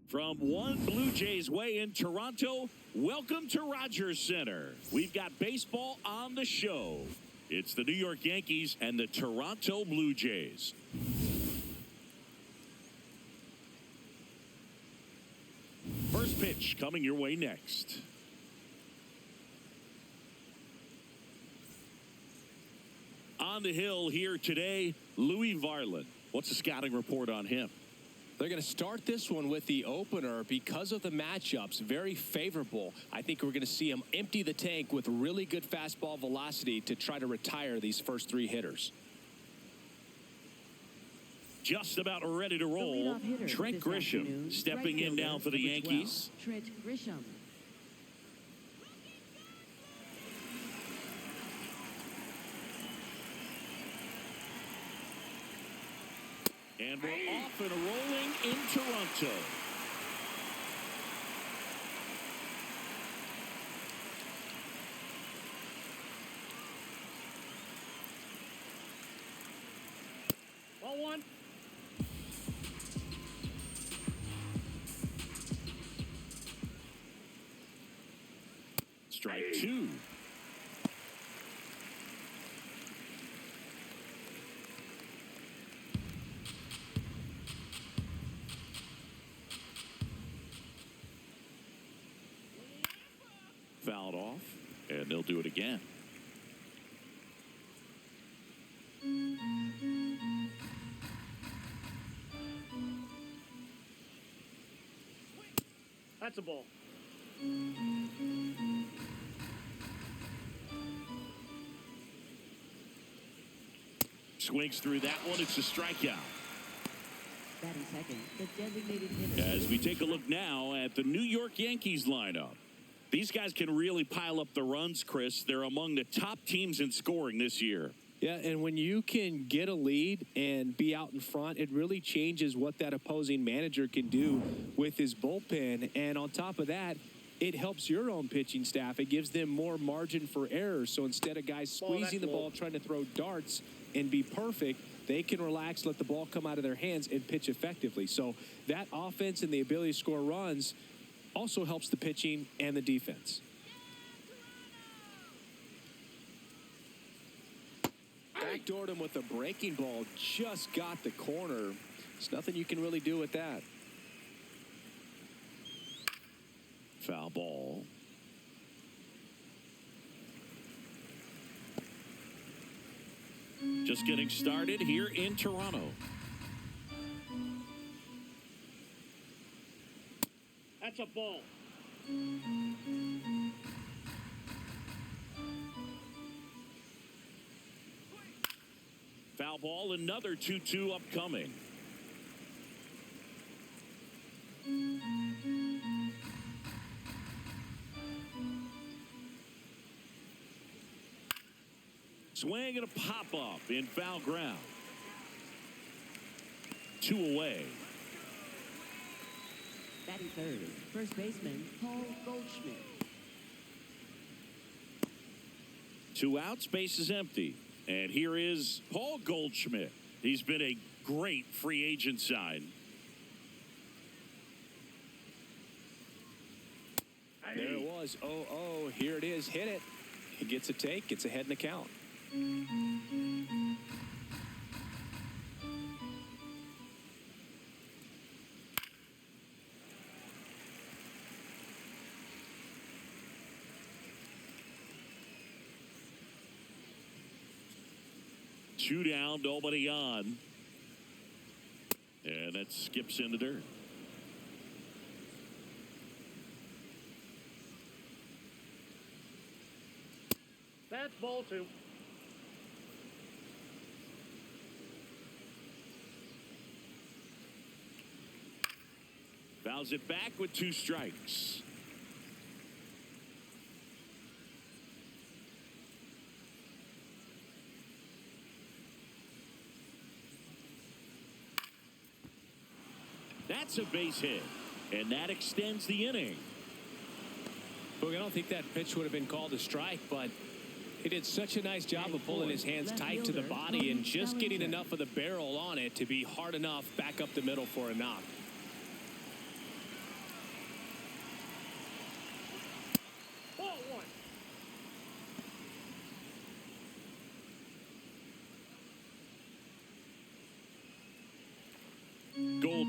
From One Blue Jays Way in Toronto, welcome to Rogers Center. We've got baseball on the show. It's the New York Yankees and the Toronto Blue Jays. First pitch coming your way next. On the hill here today, Louis Varland. What's the scouting report on him? They're going to start this one with the opener because of the matchups. Very favorable. I think we're going to see him empty the tank with really good fastball velocity to try to retire these first three hitters. Just about ready to roll. Trent Grisham stepping in now for the Yankees. Trent Grisham. And we're off and rolling in Toronto. Ball one. Strike two. Fouled off, and they'll do it again. That's a ball. Swings through that one. It's a strikeout. Batting second, the designated hitter. As we take a look now at the New York Yankees lineup. These guys can really pile up the runs, Chris. They're among the top teams in scoring this year. Yeah, and when you can get a lead and be out in front, it really changes what that opposing manager can do with his bullpen. And on top of that, it helps your own pitching staff. It gives them more margin for error. So instead of guys squeezing the ball, trying to throw darts and be perfect, they can relax, let the ball come out of their hands, and pitch effectively. So that offense and the ability to score runs also helps the pitching and the defense. Backdoored him with a breaking ball. Just got the corner. There's nothing you can really do with that. Foul ball. Just getting started here in Toronto. That's a ball. Foul ball, another 2-2 upcoming. Swing and a pop-up in foul ground. 2 away. Batting third, first baseman Paul Goldschmidt. 2 outs, base is empty. And here is Paul Goldschmidt. He's been a great free agent sign. There it was. 0-0. Here it is. Hit it. He gets a take. Gets ahead in the count. Two down, nobody on. And that skips in the dirt. That's ball two. Fouls it back with 2 strikes. That's a base hit, and that extends the inning. Look, I don't think that pitch would have been called a strike, but he did such a nice job of pulling his hands tight to the body and just getting enough of the barrel on it to be hard enough back up the middle for a knock.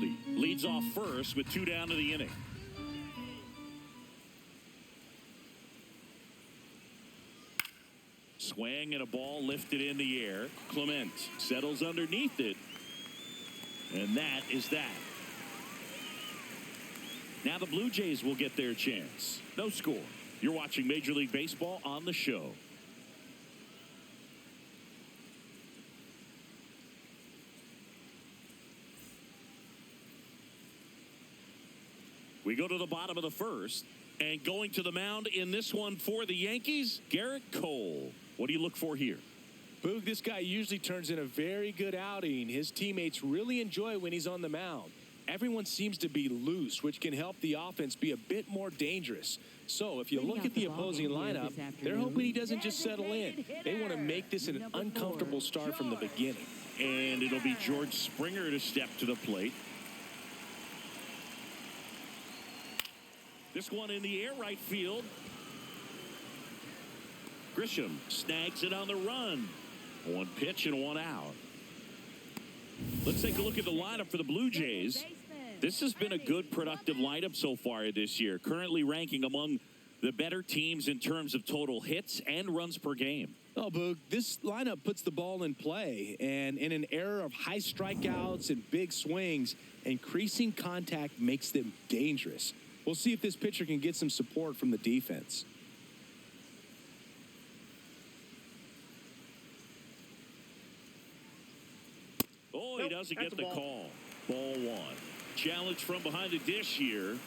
Goldie leads off first with 2 down to the inning. Swing and a ball lifted in the air. Clement settles underneath it. And that is that. Now the Blue Jays will get their chance. No score. You're watching Major League Baseball on the show. We go to the bottom of the first. And going to the mound in this one for the Yankees, Garrett Cole. What do you look for here? Boog, this guy usually turns in a very good outing. His teammates really enjoy when he's on the mound. Everyone seems to be loose, which can help the offense be a bit more dangerous. So if you look at the opposing lineup, they're hoping he doesn't just settle in. They want to make this an uncomfortable start from the beginning. And it'll be George Springer to step to the plate. This one in the air, right field. Grisham snags it on the run. 1 pitch and 1 out. Let's take a look at the lineup for the Blue Jays. This has been a good, productive lineup so far this year. Currently ranking among the better teams in terms of total hits and runs per game. Oh, Boog, this lineup puts the ball in play. And in an era of high strikeouts and big swings, increasing contact makes them dangerous. We'll see if this pitcher can get some support from the defense. Oh, he doesn't get the call. Ball 1. Challenge from behind the dish here.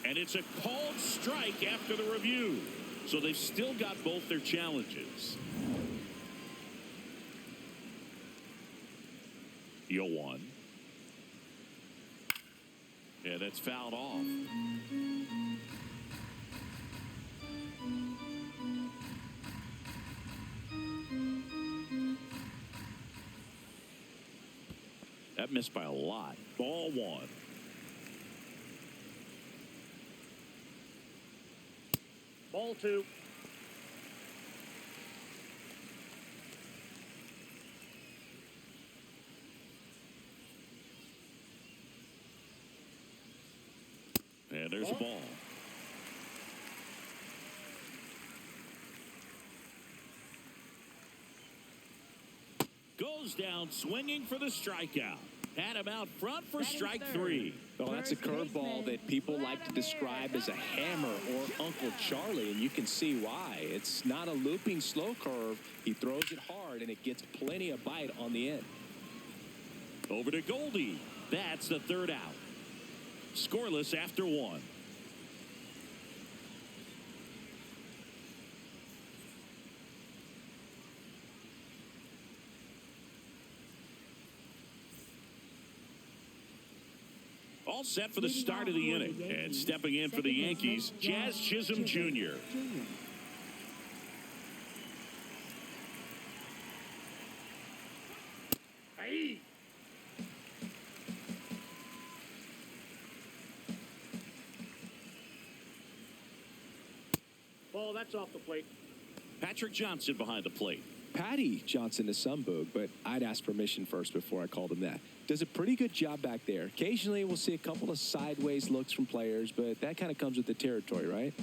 And it's a called strike after the review. So they've still got both their challenges. 0-1. Yeah, that's fouled off. That missed by a lot. Ball 1. Ball 2. And there's a ball. Goes down swinging for the strikeout. Had him out front for strike 3. Oh, that's a curveball that people like to describe as a hammer or Uncle Charlie, and you can see why. It's not a looping slow curve. He throws it hard, and it gets plenty of bite on the end. Over to Goldie. That's the 3rd out. Scoreless after 1. All set for the start of the inning. And stepping in for the Yankees, Jazz Chisholm Jr. Hey! Ball, that's off the plate. Patrick Johnson behind the plate. Patty Johnson is some, Boog, but I'd ask permission first before I called him that. Does a pretty good job back there. Occasionally we'll see a couple of sideways looks from players, but that kind of comes with the territory, right?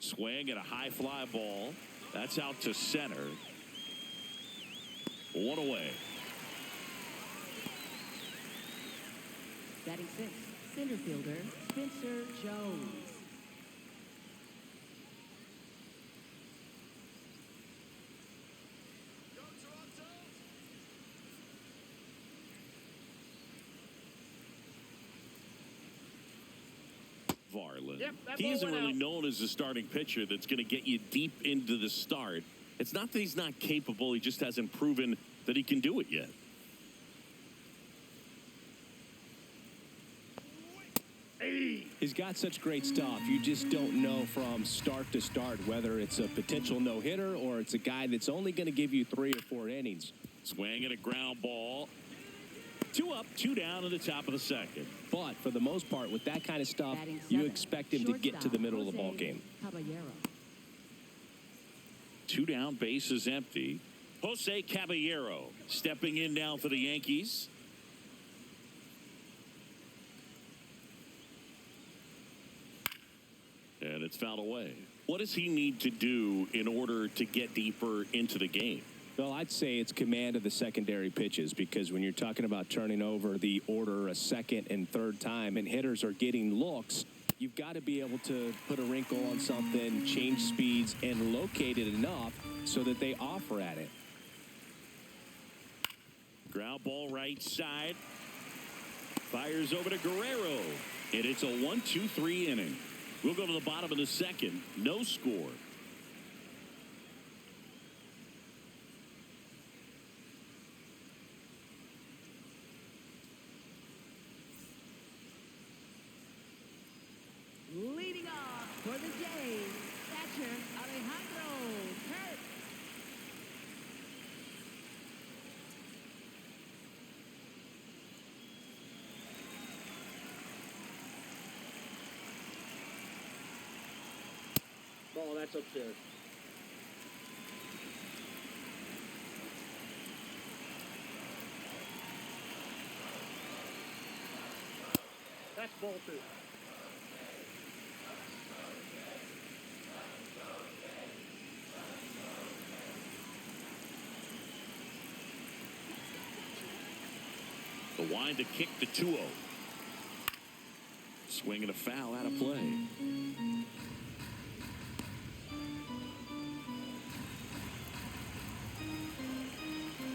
Swing and a high fly ball. That's out to center. 1 away. Batting 6, center fielder Spencer Jones. Varland. Yep, that He ball isn't went really out. known as a starting pitcher that's going to get you deep into the start. It's not that he's not capable. He just hasn't proven that he can do it yet. Hey! He's got such great stuff. You just don't know from start to start whether it's a potential no-hitter or it's a guy that's only going to give you 3 or 4 innings. Swing and a ground ball. 2 up, 2 down in the top of the 2nd. But for the most part, with that kind of stuff, Batting you 7, expect him to get to the middle of the ball game. Caballero. 2 down, bases empty. Jose Caballero stepping in now for the Yankees. And it's fouled away. What does he need to do in order to get deeper into the game? Well, I'd say it's command of the secondary pitches, because when you're talking about turning over the order a second and third time and hitters are getting looks, you've got to be able to put a wrinkle on something, change speeds, and locate it enough so that they offer at it. Ground ball right side. Fires over to Guerrero. And it's a 1-2-3 inning. We'll go to the bottom of the second. No score. Leading off for the Jays, catcher Alejandro Kirk. Ball, that's upstairs. That's ball 2. The wind to kick the 2-0. Swing and a foul out of play.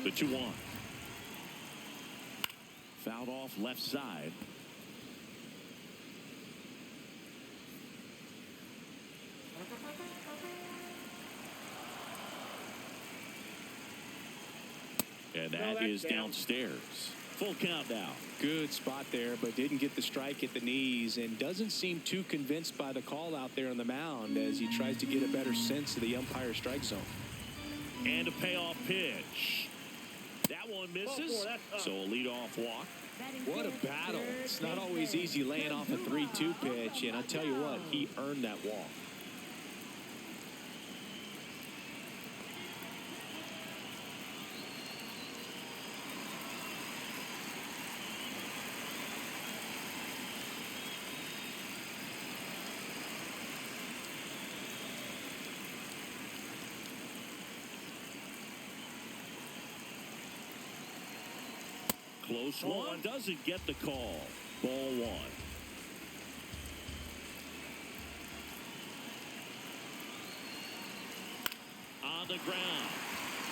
The 2-1. Fouled off left side. And that is downstairs. Full count now. Good spot there, but didn't get the strike at the knees, and doesn't seem too convinced by the call out there on the mound as he tries to get a better sense of the umpire strike zone. And a payoff pitch. That one misses. So a leadoff walk. What a battle. It's not always easy laying off a 3-2 pitch, and I'll tell you what, he earned that walk. Close one. Doesn't get the call. Ball 1. On the ground.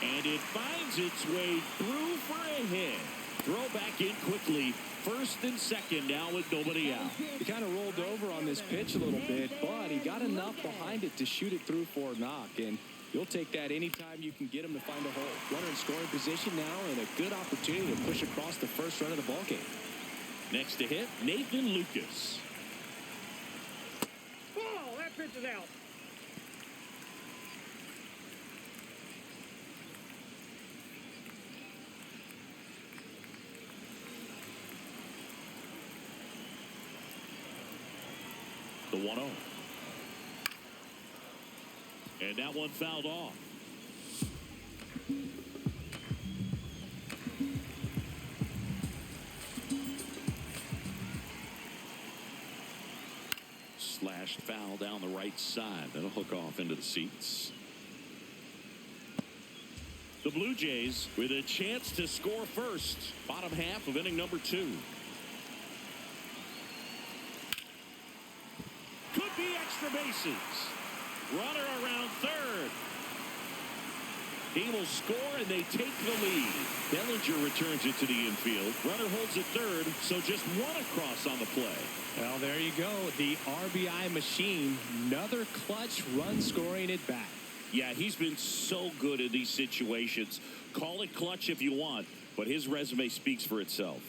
And it finds its way through for a hit. Throw back in quickly. First and second now with nobody out. He kind of rolled over on this pitch a little bit, but he got enough behind it to shoot it through for a knock. And you'll take that anytime you can get him to find a hole. Runner in scoring position now, and a good opportunity to push across the first run of the ballgame. Next to hit, Nathan Lucas. Ball, that pitch is out. The 1-0. And that one fouled off. Slashed foul down the right side. That'll hook off into the seats. The Blue Jays with a chance to score first. Bottom half of inning number 2. Could be extra bases. Runner around third. He will score, and they take the lead. Bellinger returns it to the infield. Runner holds it third, so just one across on the play. Well, there you go. The RBI machine. Another clutch run scoring it back. Yeah, he's been so good in these situations. Call it clutch if you want, but his resume speaks for itself.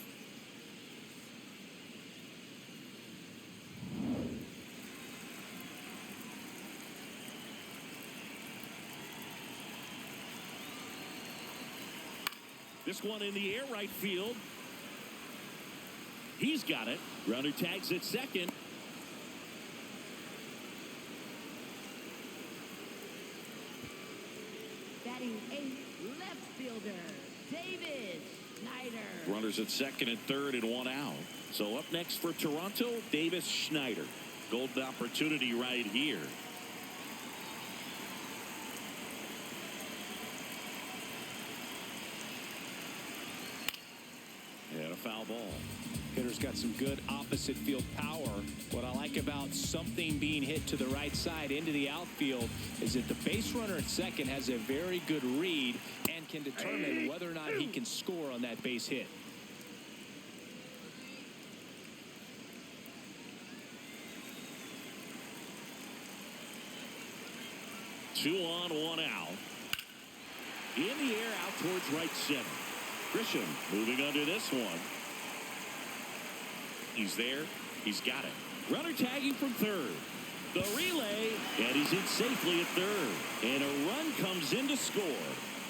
This one in the air right field. He's got it. Runner tags at second. Batting 8th, Left fielder, David Schneider. Runners at second and third and one out. So up next for Toronto, Davis Schneider. Golden opportunity right here. And a foul ball. Hitter's got some good opposite field power. What I like about something being hit to the right side into the outfield is that the base runner at second has a very good read and can determine whether or not he can score on that base hit. Two on, one out. In the air, out towards right center. Grisham moving under this one. He's there. He's got it. Runner tagging from third. The relay, and he's in safely at third. And a run comes in to score.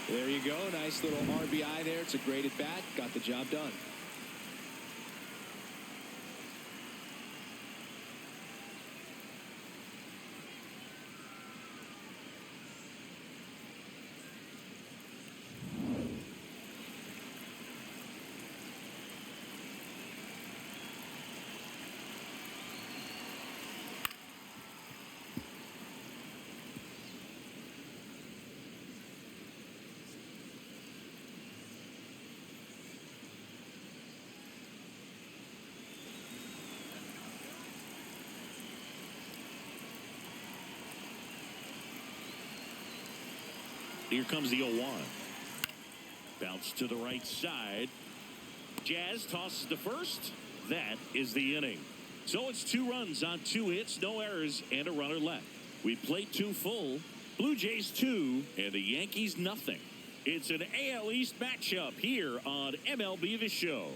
There you go. Nice little RBI there. It's a great at bat. Got the job done. Here comes the 0-1. Bounce to the right side. Jazz tosses to first. That is the inning. So it's 2 runs on 2 hits, no errors, and a runner left. We played 2 full. Blue Jays 2 and the Yankees nothing. It's an AL East matchup here on MLB The Show.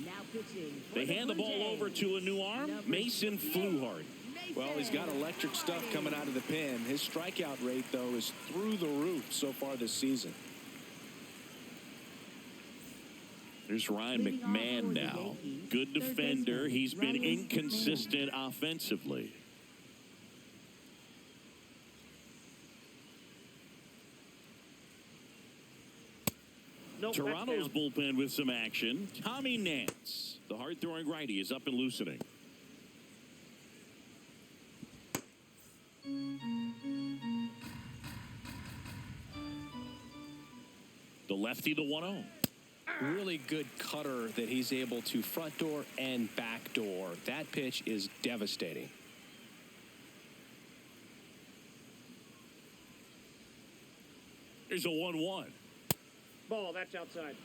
Now pitching. They hand the ball over to a new arm, Mason Fluharty. Well, he's got electric stuff coming out of the pen. His strikeout rate, though, is through the roof so far this season. There's Ryan McMahon now. Good defender. He's been inconsistent offensively. Nope, Toronto's bullpen with some action. Tommy Nance, the hard-throwing righty, is up and loosening. The lefty, the 1-0. Really good cutter that he's able to front door and back door. That pitch is devastating. There's a 1-1. Ball, that's outside.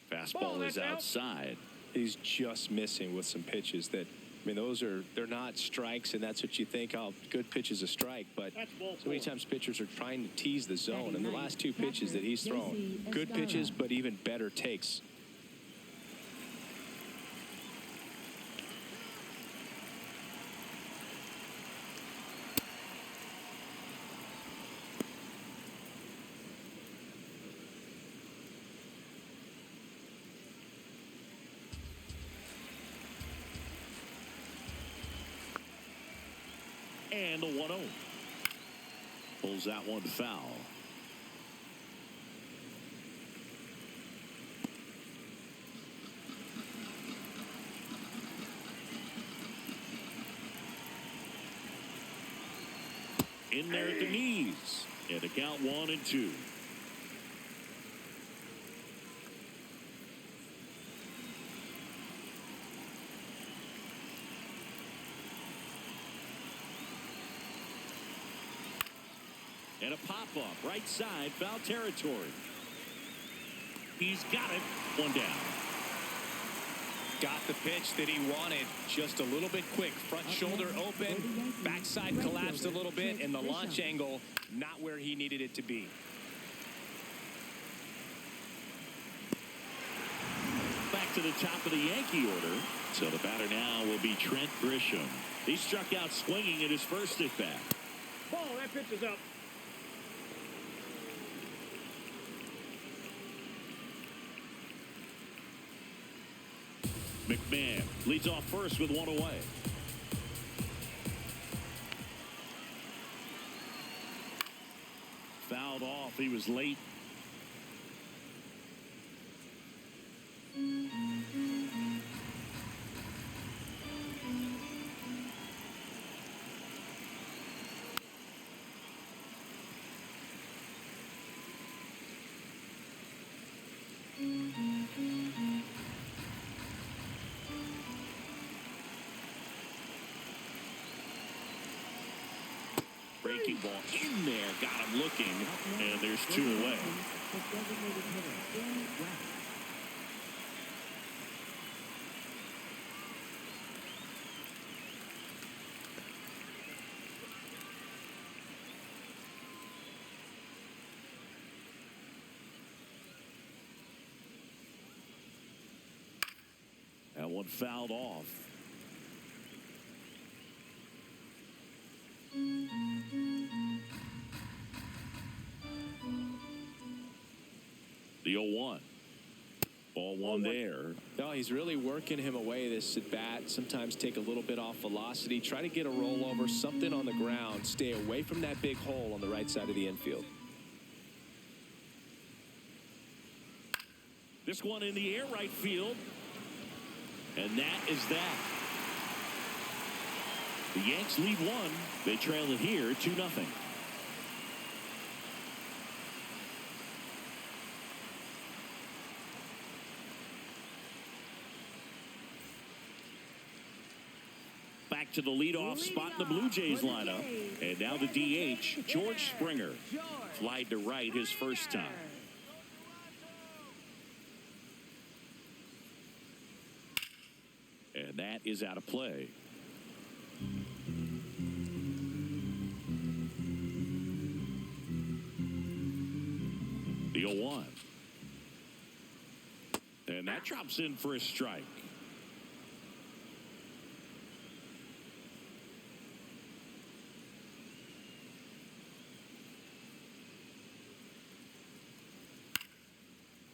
Fastball is outside. He's just missing with some pitches that, I mean, they're not strikes, and that's what you think, oh, good pitch is a strike. But so many times pitchers are trying to tease the zone. And the last 2 pitches that he's thrown, good pitches, but even better takes. And a 1-0. Pulls that one foul. In there at the knees. And a count 1-2. And a pop-up, right side, foul territory. He's got it. 1 down. Got the pitch that he wanted, just a little bit quick. Front shoulder open, backside collapsed a little bit, and the launch angle not where he needed it to be. Back to the top of the Yankee order. So the batter now will be Trent Grisham. He struck out swinging at his first at bat. Ball, that pitch is up. McMahon leads off first with 1 away. fouled off. He was late. Breaking ball in there, got him looking, and there's 2 away. That one fouled off. The 0-1. Ball one there. No, he's really working him away this at bat. Sometimes take a little bit off velocity. Try to get a rollover, something on the ground. Stay away from that big hole on the right side of the infield. This one in the air right field. And that is that. The Yanks lead 1. They trail it here 2-0. Back to the leadoff spot in the Blue Jays lineup. And now the DH, George Springer. Flied to right his first time. And that is out of play. The 0-1. And that drops in for a strike.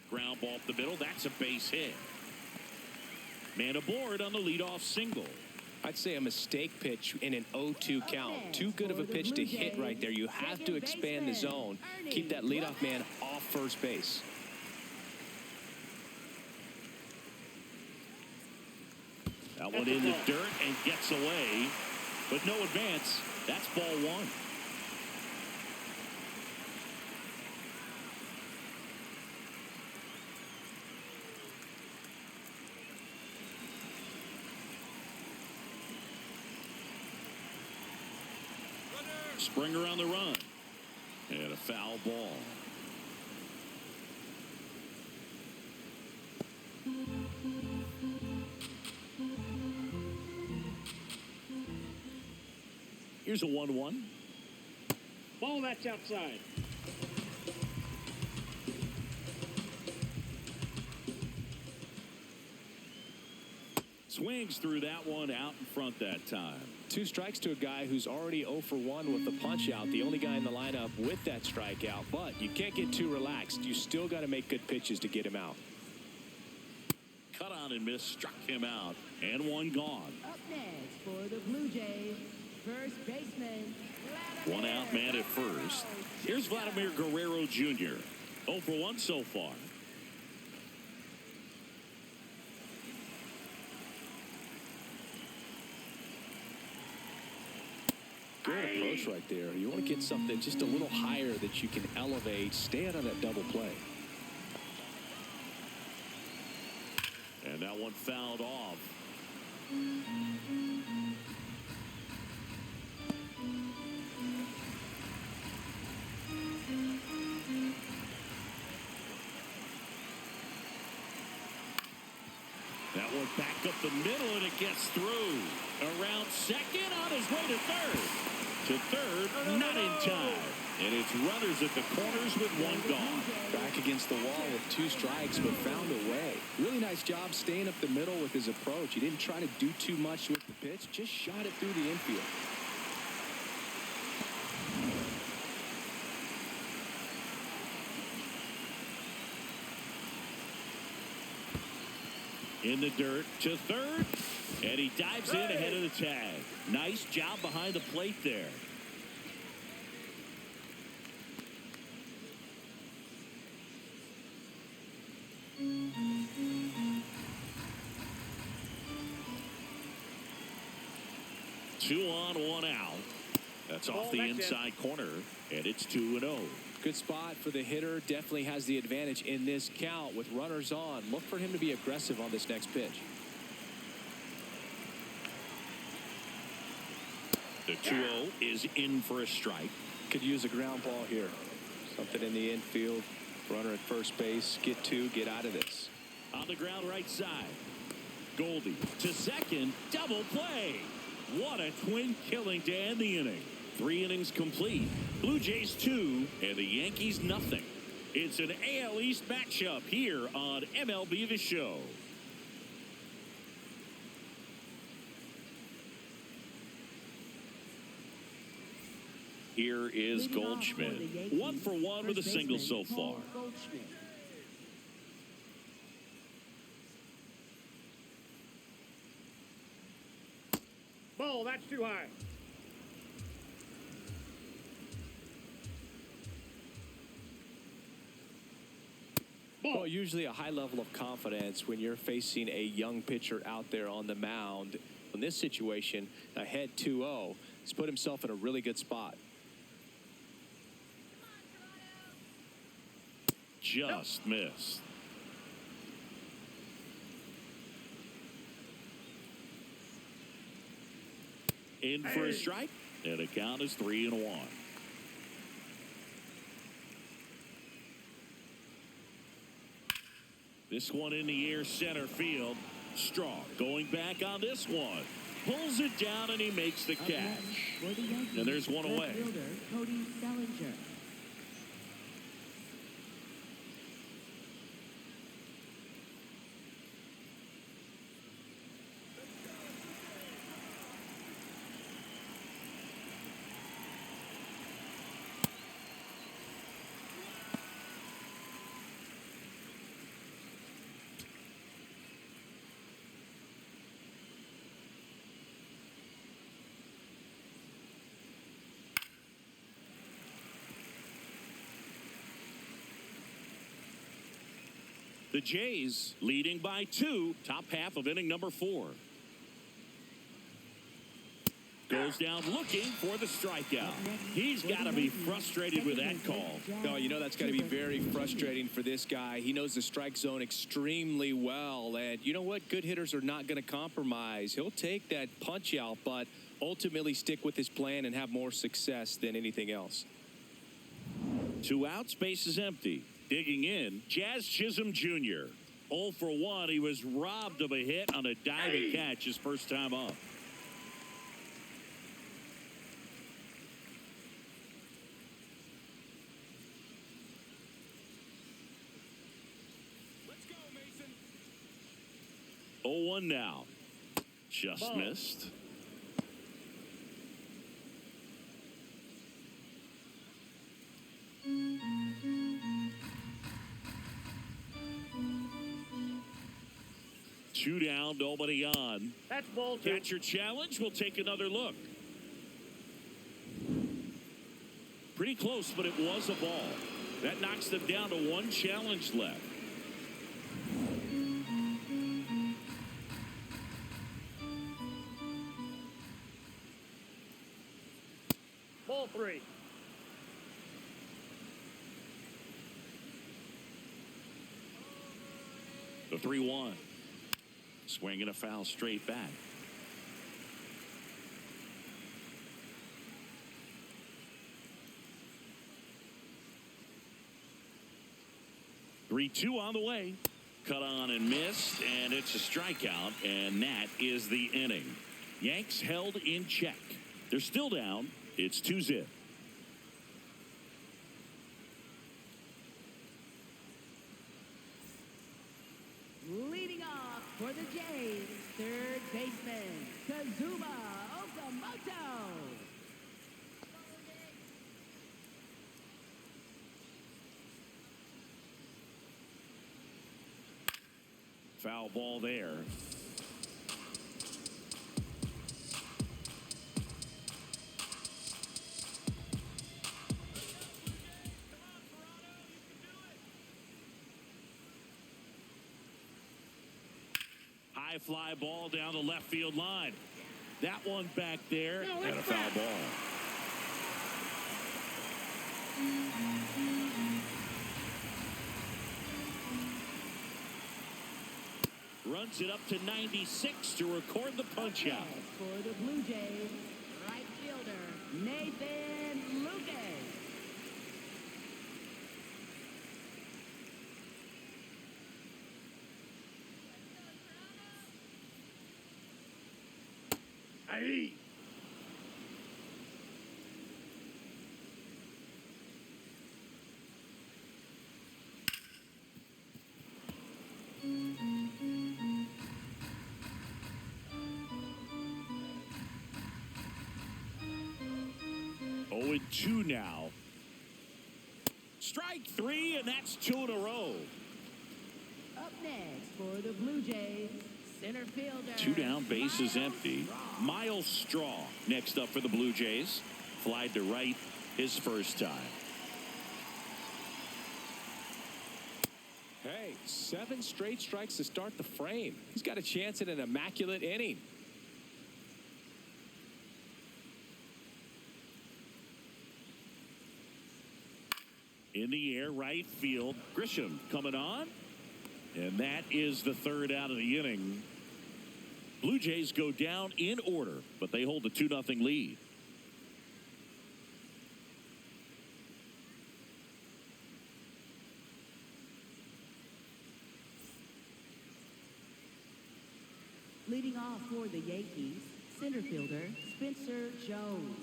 Ground ball up the middle. That's a base hit. Man aboard on the leadoff single. I'd say a mistake pitch in an 0-2 count. Too good of a pitch to hit right there. You have to expand the zone. Keep that leadoff man off first base. That one in the dirt and gets away. But no advance. That's ball 1. Springer on the run. And a foul ball. Here's a 1-1. Ball, that's outside. Swings through that one out in front that time. 2 strikes to a guy who's already 0 for 1 with the punch out. The only guy in the lineup with that strikeout. But you can't get too relaxed. You still got to make good pitches to get him out. Cut on and miss, struck him out, and one gone. Up next for the Blue Jays, first baseman. One out man at first. Here's Vladimir Guerrero Jr. 0 for 1 so far. Good approach right there. You want to get something just a little higher that you can elevate. Stay out of that double play. And that one fouled off. That one back up the middle, and it gets through. Around second, on his way to third. To third, not in time. And it's runners at the corners with one gone. Back against the wall with 2 strikes, but found a way. Really nice job staying up the middle with his approach. He didn't try to do too much with the pitch, just shot it through the infield. In the dirt to third, and he dives in ahead of the tag. Nice job behind the plate there. 2 on, 1 out. That's off the inside corner, and it's 2-0. Good spot for the hitter. Definitely has the advantage in this count with runners on. Look for him to be aggressive on this next pitch. The 2-0 is in for a strike. Could use a ground ball here. Something in the infield. Runner at first base. Get two. Get out of this. On the ground right side. Goldie to second. Double play. What a twin killing to end the inning. 3 innings complete. Blue Jays 2 and the Yankees nothing. It's an AL East matchup here on MLB The Show. Here is Goldschmidt. 1 for 1 with a single so far. Ball, that's too high. Well, usually a high level of confidence when you're facing a young pitcher out there on the mound. In this situation, ahead 2-0, he's put himself in a really good spot. Just missed. In for a strike, and the count is 3-1. This one in the air, center field. Strong going back on this one. Pulls it down, and he makes the catch. And there's one away. Cody Bellinger. The Jays leading by 2, top half of inning number 4. Goes down looking for the strikeout. He's got to be frustrated with that call. No, you know that's got to be very frustrating for this guy. He knows the strike zone extremely well. And you know what? Good hitters are not going to compromise. He'll take that punch out, but ultimately stick with his plan and have more success than anything else. 2 outs, base is empty. Digging in, Jazz Chisholm Jr. 0 for 1. He was robbed of a hit on a diving catch his first time up. Let's go, Mason. 0-1 now. Just missed. Two down, nobody on. That's ball 2. Catcher challenge. We'll take another look. Pretty close, but it was a ball. That knocks them down to 1 challenge left. Ball 3. The 3-1. Swinging a foul straight back. Three-two on the way. Cut on and missed, and it's a strikeout, and that is the inning. Yanks held in check. They're still down. It's 2-0. Leading off for the Jays, third baseman, Kazuma Okamoto. Foul ball there. High fly ball down the left field line. That one back there, and a foul ball. Runs it up to 96 to record the punch out. For the Blue Jays, right fielder, Nathan Lucas. Aye. Oh, and 2 now. Strike 3, and that's 2 in a row. Up next for the Blue Jays, center fielder. 2 down, base is Miles empty. Straw. Miles Straw next up for the Blue Jays. Flied to right his first time. Hey, 7 straight strikes to start the frame. He's got a chance at an immaculate inning. In the air, right field. Grisham coming on. And that is the 3rd out of the inning. Blue Jays go down in order, but they hold a 2-0 lead. Leading off for the Yankees, center fielder Spencer Jones.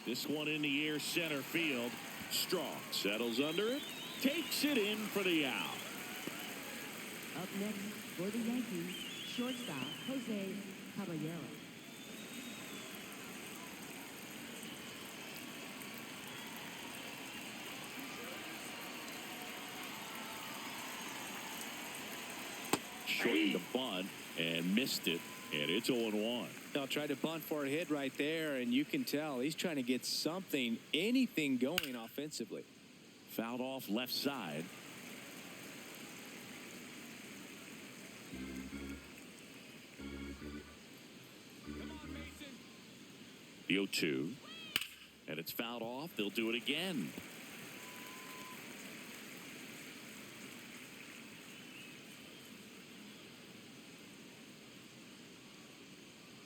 This one in the air, center field. Straw settles under it, takes it in for the out. Up next for the Yankees, shortstop Jose Caballero. Short the bunt and missed it, and it's 0-1. They'll try to bunt for a hit right there, and you can tell he's trying to get something, anything going offensively. Fouled off left side. The 0-2. And it's fouled off. They'll do it again.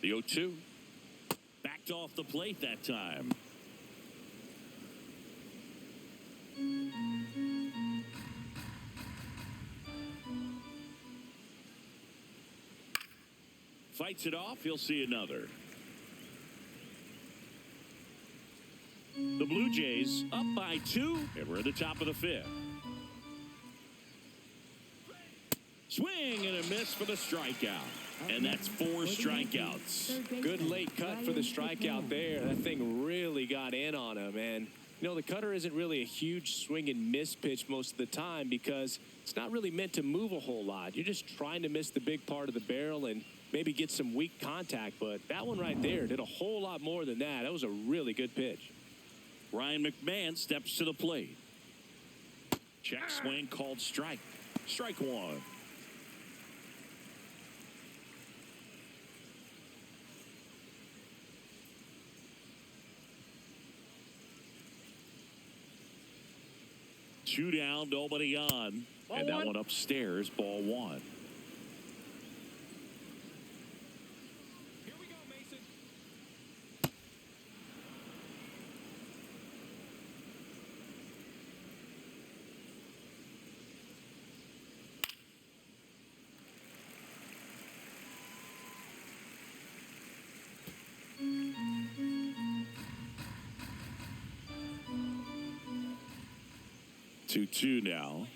The 0-2. Backed off the plate that time. Fights it off. He'll see another. The Blue Jays up by 2, and we're at the top of the 5th. Swing and a miss for the strikeout. And that's 4 strikeouts. Good late cut for the strikeout there. That thing really got in on him. And, you know, the cutter isn't really a huge swing and miss pitch most of the time because it's not really meant to move a whole lot. You're just trying to miss the big part of the barrel and maybe get some weak contact. But that one right there did a whole lot more than that. That was a really good pitch. Ryan McMahon steps to the plate. Check swing called strike. Strike 1. Two down, nobody on. And that one upstairs, ball 1. Here we go, Mason. 2-2 now.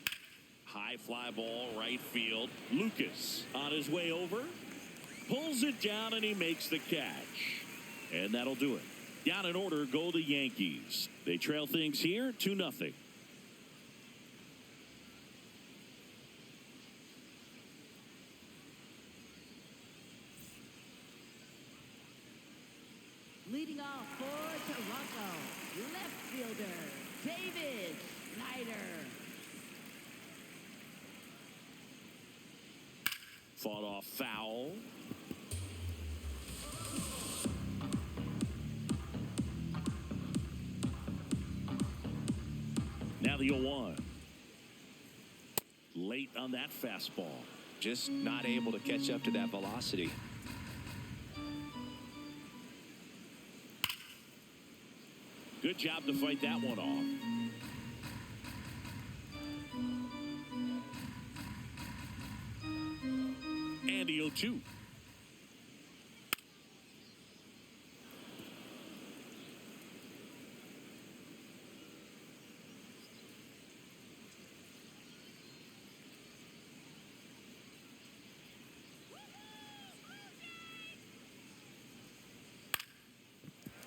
High fly ball, right field. Lucas on his way over. Pulls it down, and he makes the catch. And that'll do it. Down in order go the Yankees. They trail things here 2-0. Leading off for Toronto, left fielder David Snyder. Fought off foul. Now the 0-1. Late on that fastball. Just not able to catch up to that velocity. Good job to fight that one off. And the 0-2.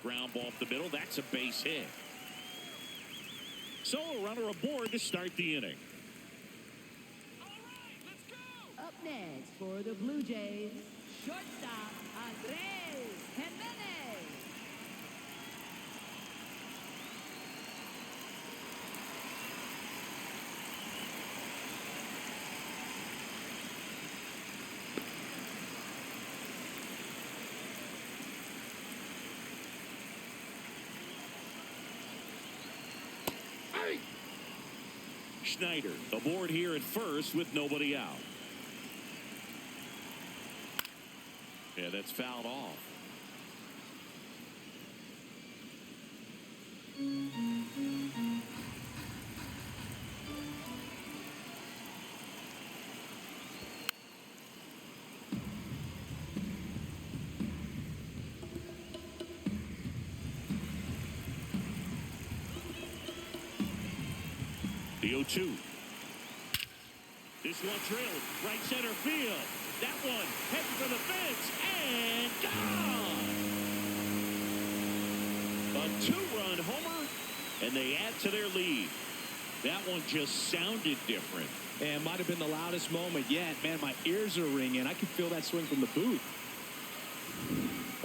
Ground ball up the middle. That's a base hit. So a runner aboard to start the inning. All right, let's go. Up next for the Blue Jays, shortstop Andres Jimenez. Schneider aboard here at first with nobody out. Yeah, that's fouled off. The 0-2. This one trailed right center field. That one heading for the fence and gone. A two-run homer, and they add to their lead. That one just sounded different. And might have been the loudest moment yet. Man, my ears are ringing. I can feel that swing from the booth.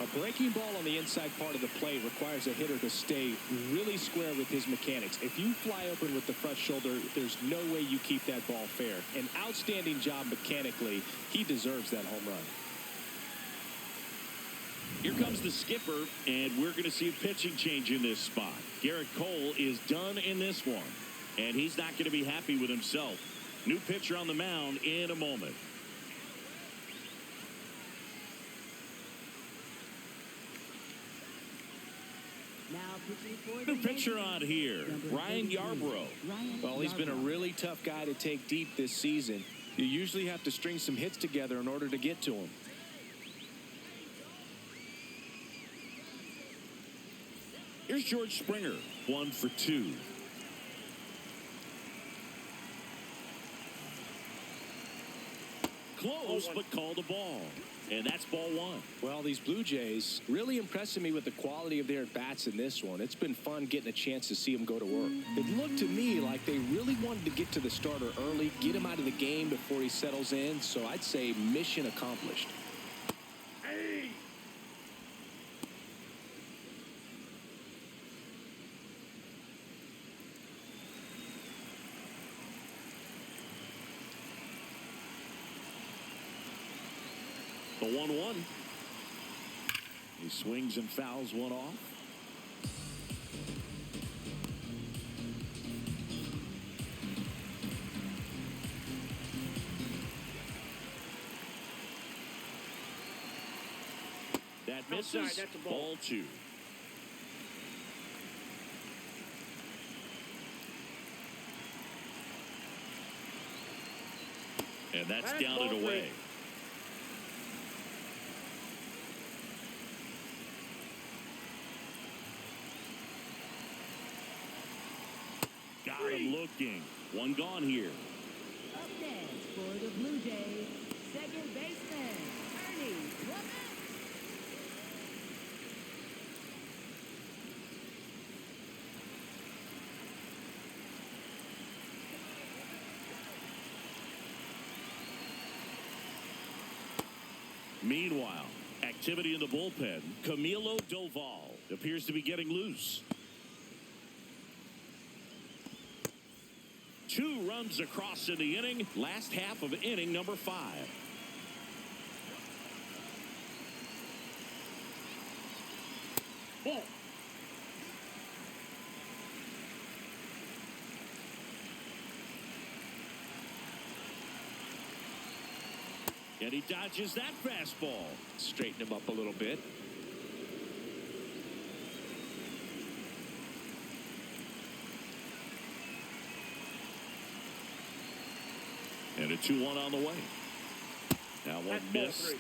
A breaking ball on the inside part of the plate requires a hitter to stay really square with his mechanics. If you fly open with the front shoulder, there's no way you keep that ball fair. An outstanding job mechanically. He deserves that home run. Here comes the skipper, and we're going to see a pitching change in this spot. Garrett Cole is done in this one, and he's not going to be happy with himself. New pitcher on the mound in a moment. Now pitching for the New pitcher Yankees, on here, number Ryan 32, Yarbrough. Ryan Well, he's been a Yarbrough. really tough guy to take deep this season. You usually have to string some hits together in order to get to him. Here's George Springer, 1 for 2. Close, but called a ball. And that's ball 1. Well, these Blue Jays really impressing me with the quality of their bats in this one. It's been fun getting a chance to see them go to work. It looked to me like they really wanted to get to the starter early, get him out of the game before he settles in. So I'd say mission accomplished. Hey. The 1-1. He swings and fouls one off. That misses. Outside, that's a ball. Ball 2. And that's down ball and away. 3. Got him looking. One gone here. Up next for the Blue Jays, second baseman, Ernie Clement. Meanwhile, activity in the bullpen. Camilo Doval appears to be getting loose. 2 runs across in the inning. Last half of inning number 5. Ball. And he dodges that fastball. Straighten him up a little bit. And a 2-1 on the way. Now one missed.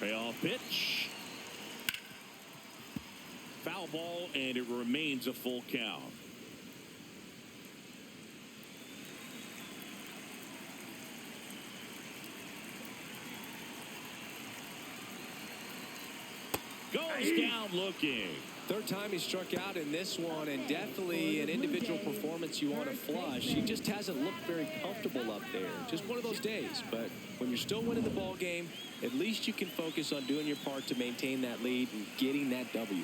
Payoff pitch. Foul ball, and it remains a full count. Goes down looking. Third time he struck out in this one, and definitely an individual performance you want to flush. He just hasn't looked very comfortable up there. Just one of those days. But when you're still winning the ball game, at least you can focus on doing your part to maintain that lead and getting that W.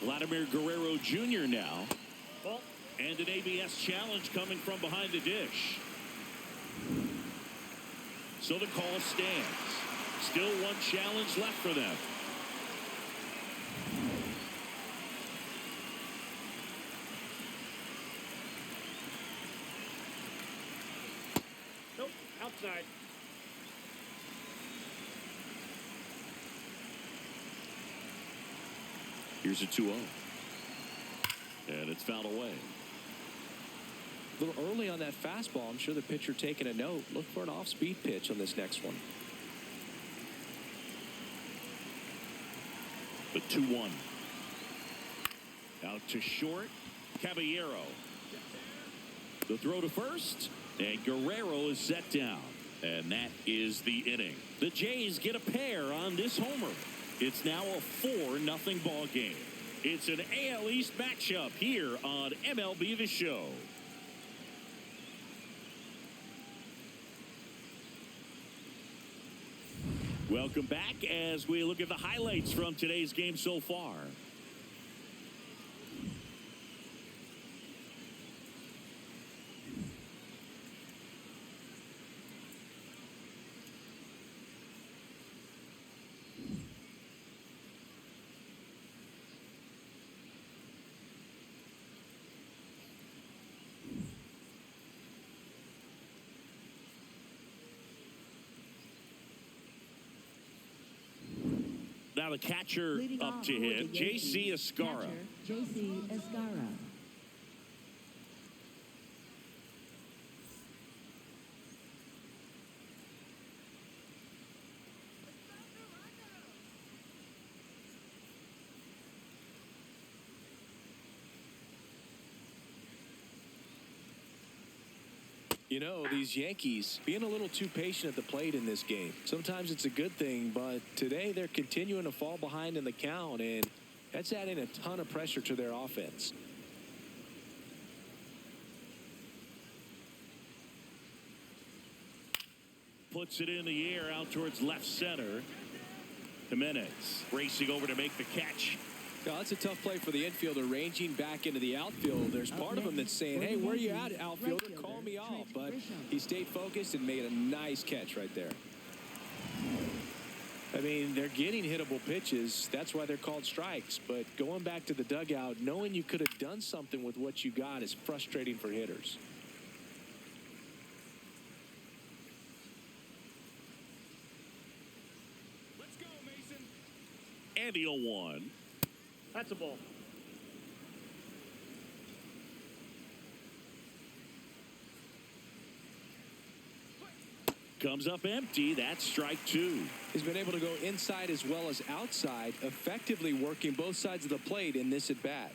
Vladimir Guerrero Jr. now. And an ABS challenge coming from behind the dish. So the call stands. Still one challenge left for them. Nope, outside. Here's a 2-0. And it's fouled away. A little early on that fastball. I'm sure the pitcher taking a note. Look for an off-speed pitch on this next one. The 2-1. Out to short. Caballero. The throw to first. And Guerrero is set down. And that is the inning. The Jays get a pair on this homer. It's now a 4-0 ball game. It's an AL East matchup here on MLB The Show. Welcome back as we look at the highlights from today's game so far. Now the catcher Leading up off to for the hit, J.C. Yankees, Escarra. catcher, J.C. Escarra. You know, these Yankees being a little too patient at the plate in this game. Sometimes it's a good thing, but today they're continuing to fall behind in the count, and that's adding a ton of pressure to their offense. Puts it in the air out towards left center. Jimenez racing over to make the catch. Now, that's a tough play for the infielder, ranging back into the outfield. There's part of him that's saying, hey, where are you at, outfielder? Call me off. But he stayed focused and made a nice catch right there. I mean, they're getting hittable pitches. That's why they're called strikes. But going back to the dugout, knowing you could have done something with what you got is frustrating for hitters. Let's go, Mason. And the 0-1. That's a ball. Comes up empty. That's strike 2. He's been able to go inside as well as outside, effectively working both sides of the plate in this at-bat.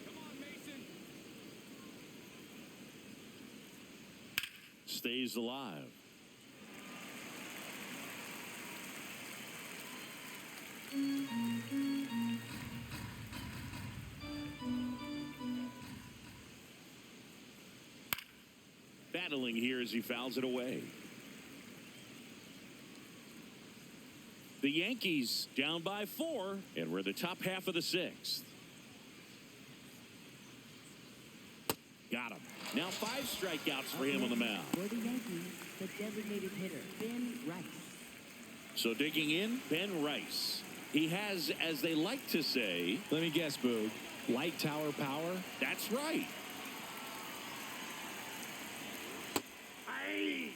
Come on, Mason. stays alive. Battling here as he fouls it away. The Yankees down by 4, and we're the top half of the 6th. Got him. Now 5 strikeouts for him on the mound. For the Yankees, the designated hitter, Ben Rice. So digging in, Ben Rice. He has, as they like to say, Let me guess, Boog. Light tower power? that's right. Aye.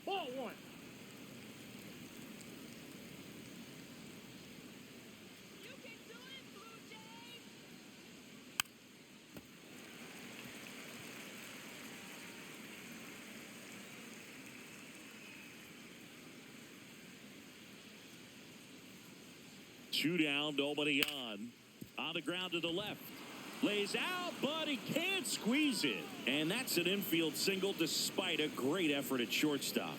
Ball 1. You can do it, Blue Jays! Two down, nobody on. On the ground to the left. Lays out, but he can't squeeze it. And that's an infield single despite a great effort at shortstop.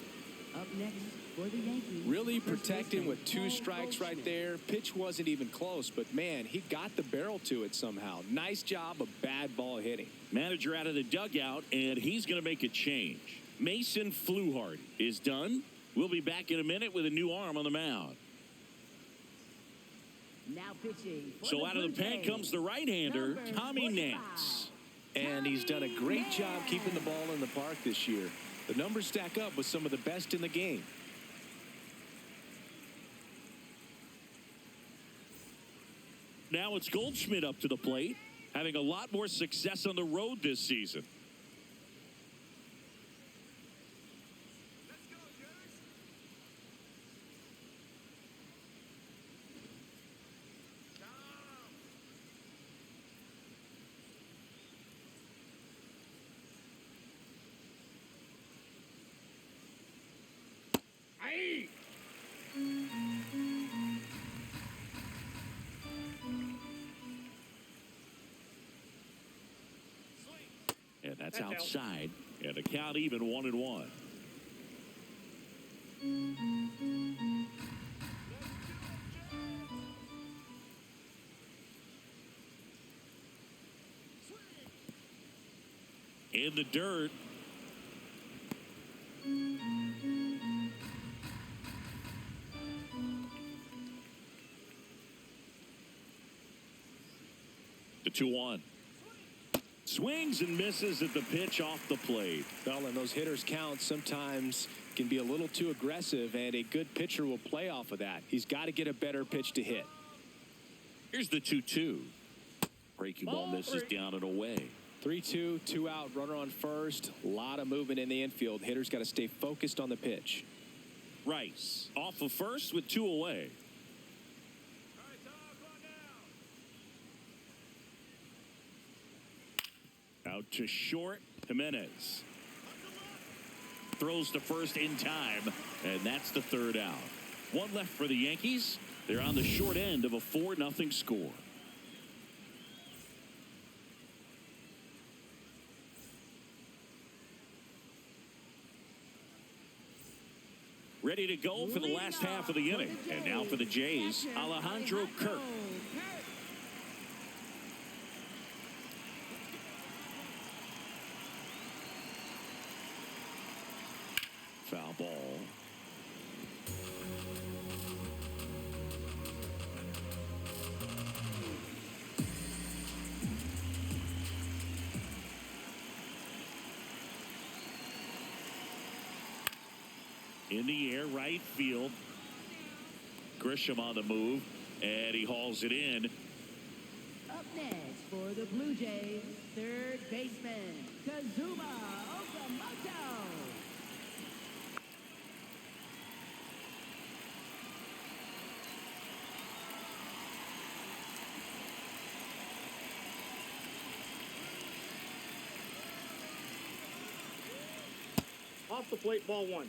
Up next for the Yankees. Really first protecting baseman, with 2 Paul strikes right Goldschmidt. there. Pitch wasn't even close, but man, he got the barrel to it somehow. Nice job of bad ball hitting. Manager out of the dugout, and he's going to make a change. Mason Fluharty is done. We'll be back in a minute with a new arm on the mound. Now pitching. for So out of the Blue pen Jays, comes the right-hander, number Tommy 45. Nance. And he's done a great job keeping the ball in the park this year. The numbers stack up with some of the best in the game. Now it's Goldschmidt up to the plate, having a lot more success on the road this season. Let's go, Jays. Aye. And that's That's out. outside. And the count even 1-1. In the dirt. The 2-1. Swings and misses at the pitch off the plate. Well, and those hitters count sometimes can be a little too aggressive, and a good pitcher will play off of that. He's got to get a better pitch to hit. Here's the 2-2. Breaking ball Ball misses 3. down and away. 3-2, 2 out, runner on first. A lot of movement in the infield. Hitters got to stay focused on the pitch. Rice off of first with 2 away. All right, Tom, come on now. Out to short. Jimenez throws to first in time, and that's the 3rd out. 1 left for the Yankees. They're on the short end of a 4-0 score. Ready to go for the last half of the inning. And now for the Jays, Alejandro Kirk. Foul ball. In the air, right field. Grisham on the move, and he hauls it in. Up next for the Blue Jays, third baseman, Kazuma Okamoto. Off the plate, ball 1.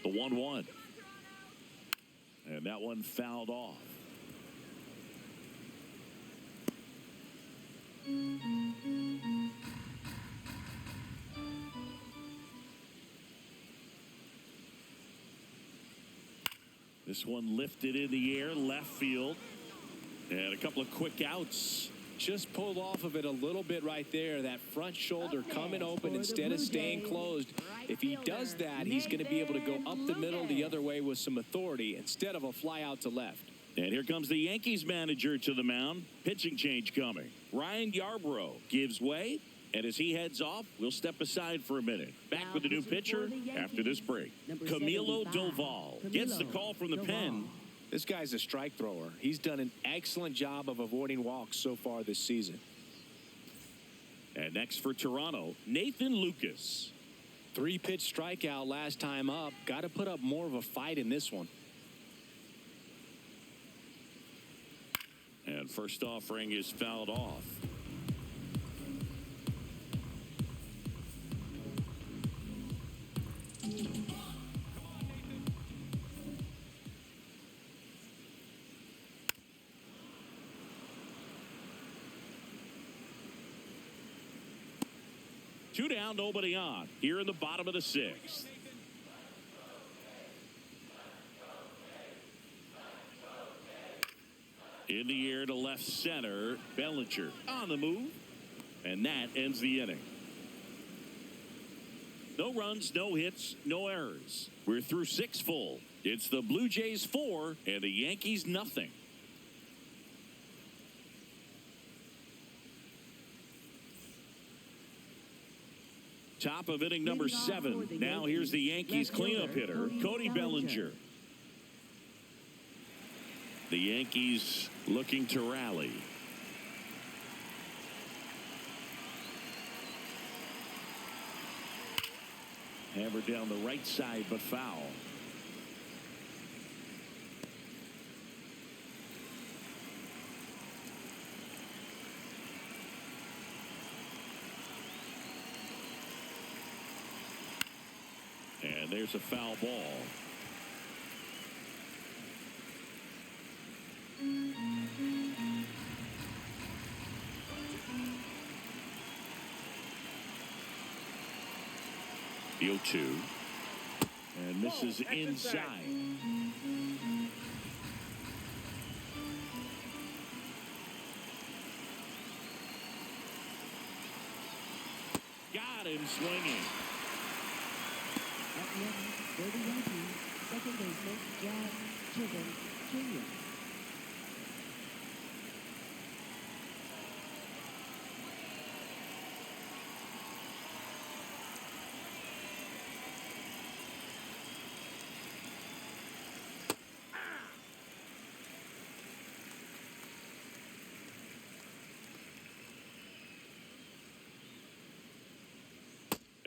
The 1-1. And that one fouled off. This one lifted in the air, left field. And a couple of quick outs. Just pulled off of it a little bit right there. That front shoulder coming open instead of staying closed. If he does that, he's going to be able to go up the middle the other way with some authority instead of a fly out to left. And here comes the Yankees manager to the mound. Pitching change coming. Ryan Yarbrough gives way. And as he heads off, we'll step aside for a minute. Back with the new pitcher after this break. Camilo Doval gets the call from the pen. This guy's a strike thrower. He's done an excellent job of avoiding walks so far this season. And next for Toronto, Nathan Lucas. 3-pitch strikeout last time up. Got to put up more of a fight in this one. And first offering is fouled off. Two down, nobody on. Here in the bottom of the 6th. In the air to left center. Bellinger on the move. And that ends the inning. No runs, no hits, no errors. We're through 6 full. It's the Blue Jays 4 and the Yankees nothing. Top of inning number 7. Now here's the Yankees cleanup hitter, Cody Bellinger. The Yankees looking to rally. Hammered down the right side, but foul. And there's a foul ball. The 0-2. And misses inside. Got him swinging. Up next for the Yankees, second baseman Jack Chisholm Jr.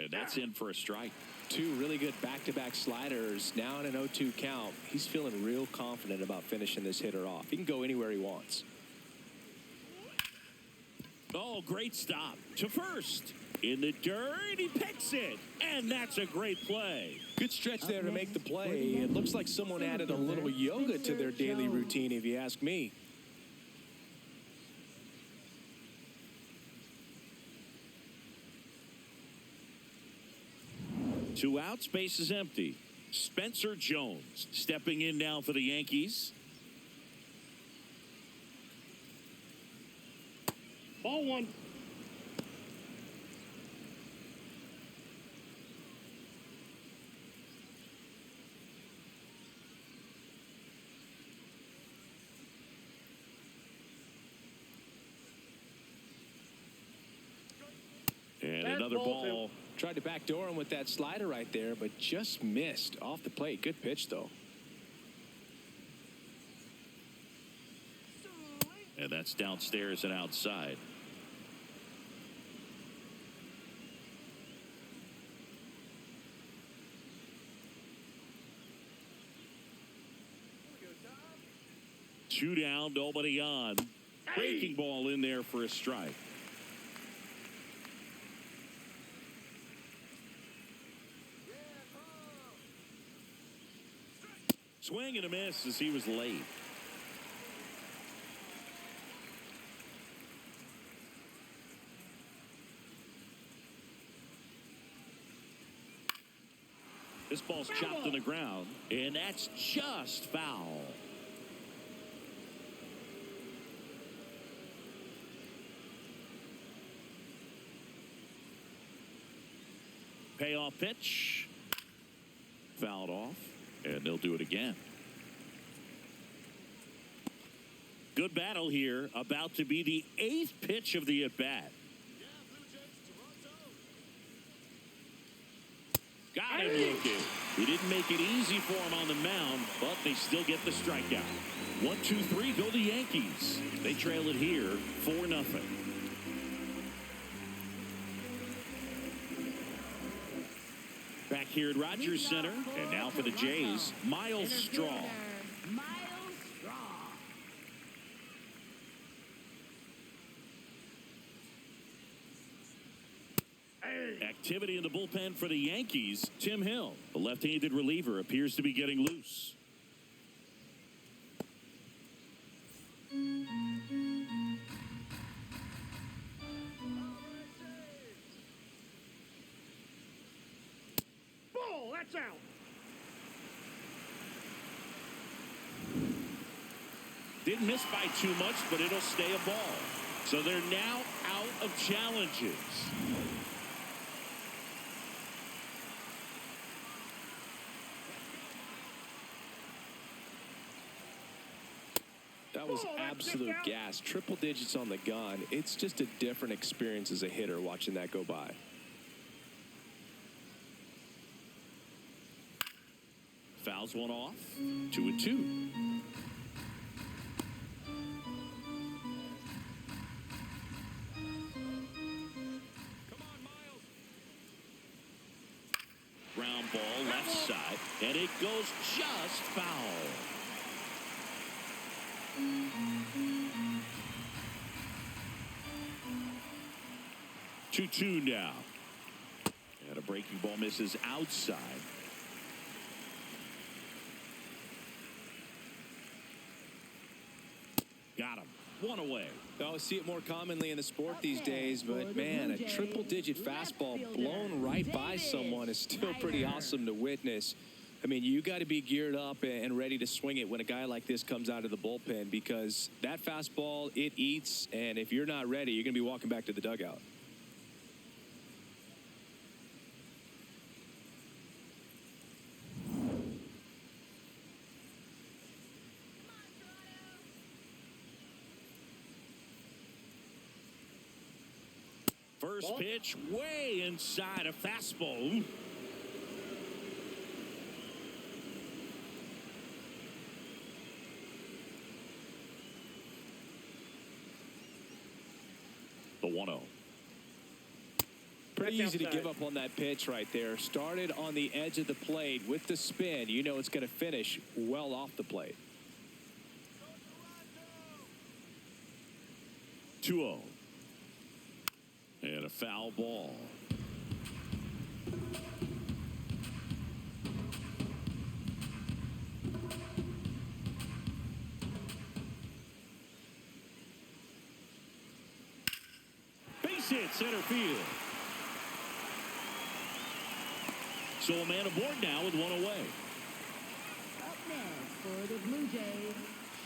And that's in for a strike. 2 really good back-to-back sliders. Now in an 0-2 count. He's feeling real confident about finishing this hitter off. He can go anywhere he wants. Oh, great stop to first. In the dirt, he picks it. And that's a great play. Good stretch there to make the play. It looks like someone added a little yoga to their daily routine, if you ask me. Two outs, base is empty. Spencer Jones stepping in now for the Yankees. Ball 1. And another ball. Tried to backdoor him with that slider right there, but just missed off the plate. Good pitch, though. And that's downstairs and outside. Two down, nobody on. Breaking ball in there for a strike. Swing and a miss as he was late. This ball's chopped to the ground, and that's just foul. Payoff pitch. Fouled off, and they'll do it again. Good battle here. About to be the 8th pitch of the at-bat. Got him looking. He didn't make it easy for him on the mound, but they still get the strikeout. 1, 2, 3, go the Yankees. They trail it here 4-0. Back here at Rogers Center, and now for the Jays, Miles Straw. Miles Straw. Activity in the bullpen for the Yankees. Tim Hill, the left-handed reliever, appears to be getting loose. Ball, that's out. Didn't miss by too much, but it'll stay a ball. So they're now out of challenges. That was absolute gas. Triple digits on the gun. It's just a different experience as a hitter watching that go by. Fouls one off. 2-2. Ground ball left side, and it goes just foul. 2-2 now. And a breaking ball misses outside. Got him. One away. I see it more commonly in the sport these days, but man, a triple-digit fastball blown right by someone is still pretty awesome to witness. I mean, you got to be geared up and ready to swing it when a guy like this comes out of the bullpen, because that fastball, it eats, and if you're not ready, you're going to be walking back to the dugout. First pitch way inside a fastball. The 1-0. Pretty easy to give up on that pitch right there. Started on the edge of the plate with the spin. You know it's going to finish well off the plate. 2-0. And a foul ball. Base hit center field. So a man aboard now with one away. Up next for the Blue Jays,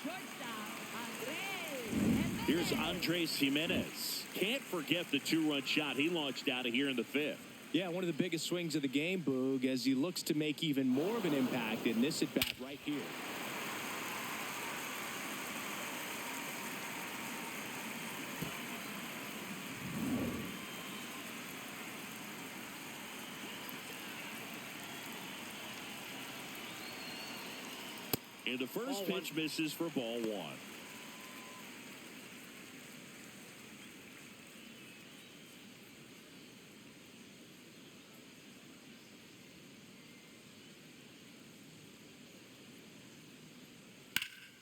shortstop Andres. Here's Andres Jimenez. Can't forget the 2-run shot he launched out of here in the 5th. Yeah, one of the biggest swings of the game, Boog, as he looks to make even more of an impact in this at-bat right here. And the first pitch misses for ball 1.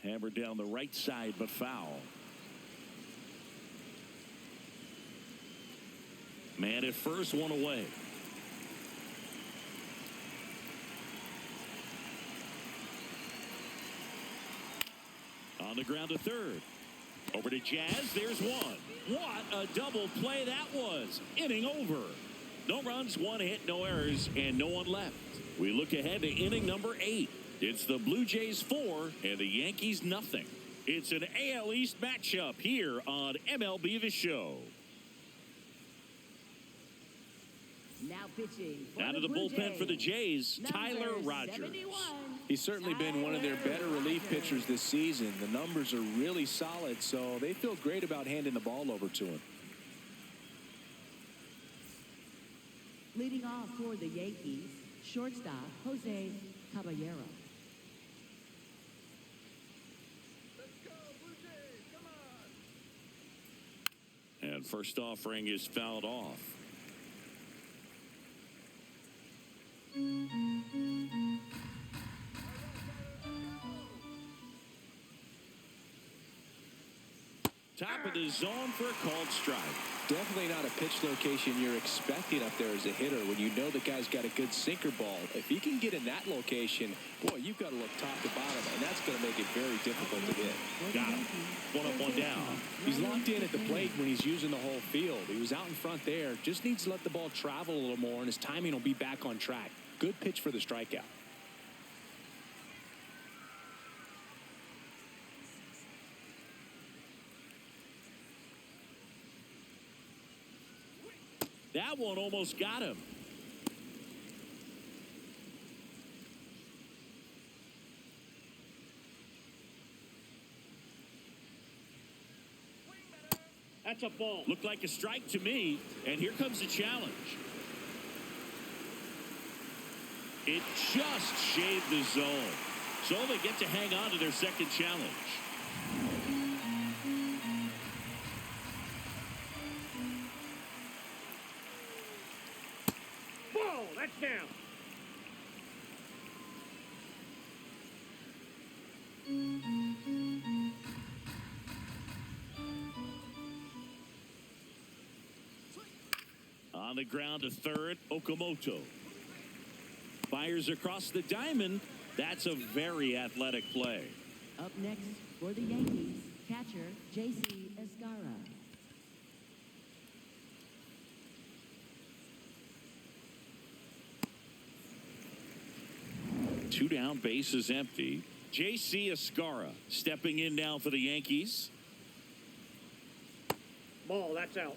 Hammered down the right side, but foul. Man at first, one away. On the ground to third. Over to Jazz. There's one. What a double play that was. Inning over. No runs, one hit, no errors, and no one left. We look ahead to inning number 8. It's the Blue Jays 4 and the Yankees nothing. It's an AL East matchup here on MLB The Show. Now pitching for Out of the Blue bullpen Jays, for the Jays, Tyler number Rogers. 71. He's certainly been one of their better relief pitchers this season. The numbers are really solid, so they feel great about handing the ball over to him. Leading off for the Yankees, shortstop Jose Caballero. Let's go, Blue Jays. Come on. And first offering is fouled off. Top of the zone for a called strike. Definitely not a pitch location you're expecting up there as a hitter when you know the guy's got a good sinker ball. If he can get in that location, boy, you've got to look top to bottom, and that's going to make it very difficult to hit. Got him. One up, one down. He's locked in at the plate when he's using the whole field. He was out in front there. Just needs to let the ball travel a little more, and his timing will be back on track. Good pitch for the strikeout. That one almost got him. That's a ball. Looked like a strike to me, and here comes the challenge. It just shaved the zone, so they get to hang on to their second challenge. Ball. That's down. On the ground to third, Okamoto. Fires across the diamond. That's a very athletic play. Up next for the Yankees, catcher J.C. Escara. Two down, base is empty. J.C. Escara stepping in now for the Yankees. Ball. That's out.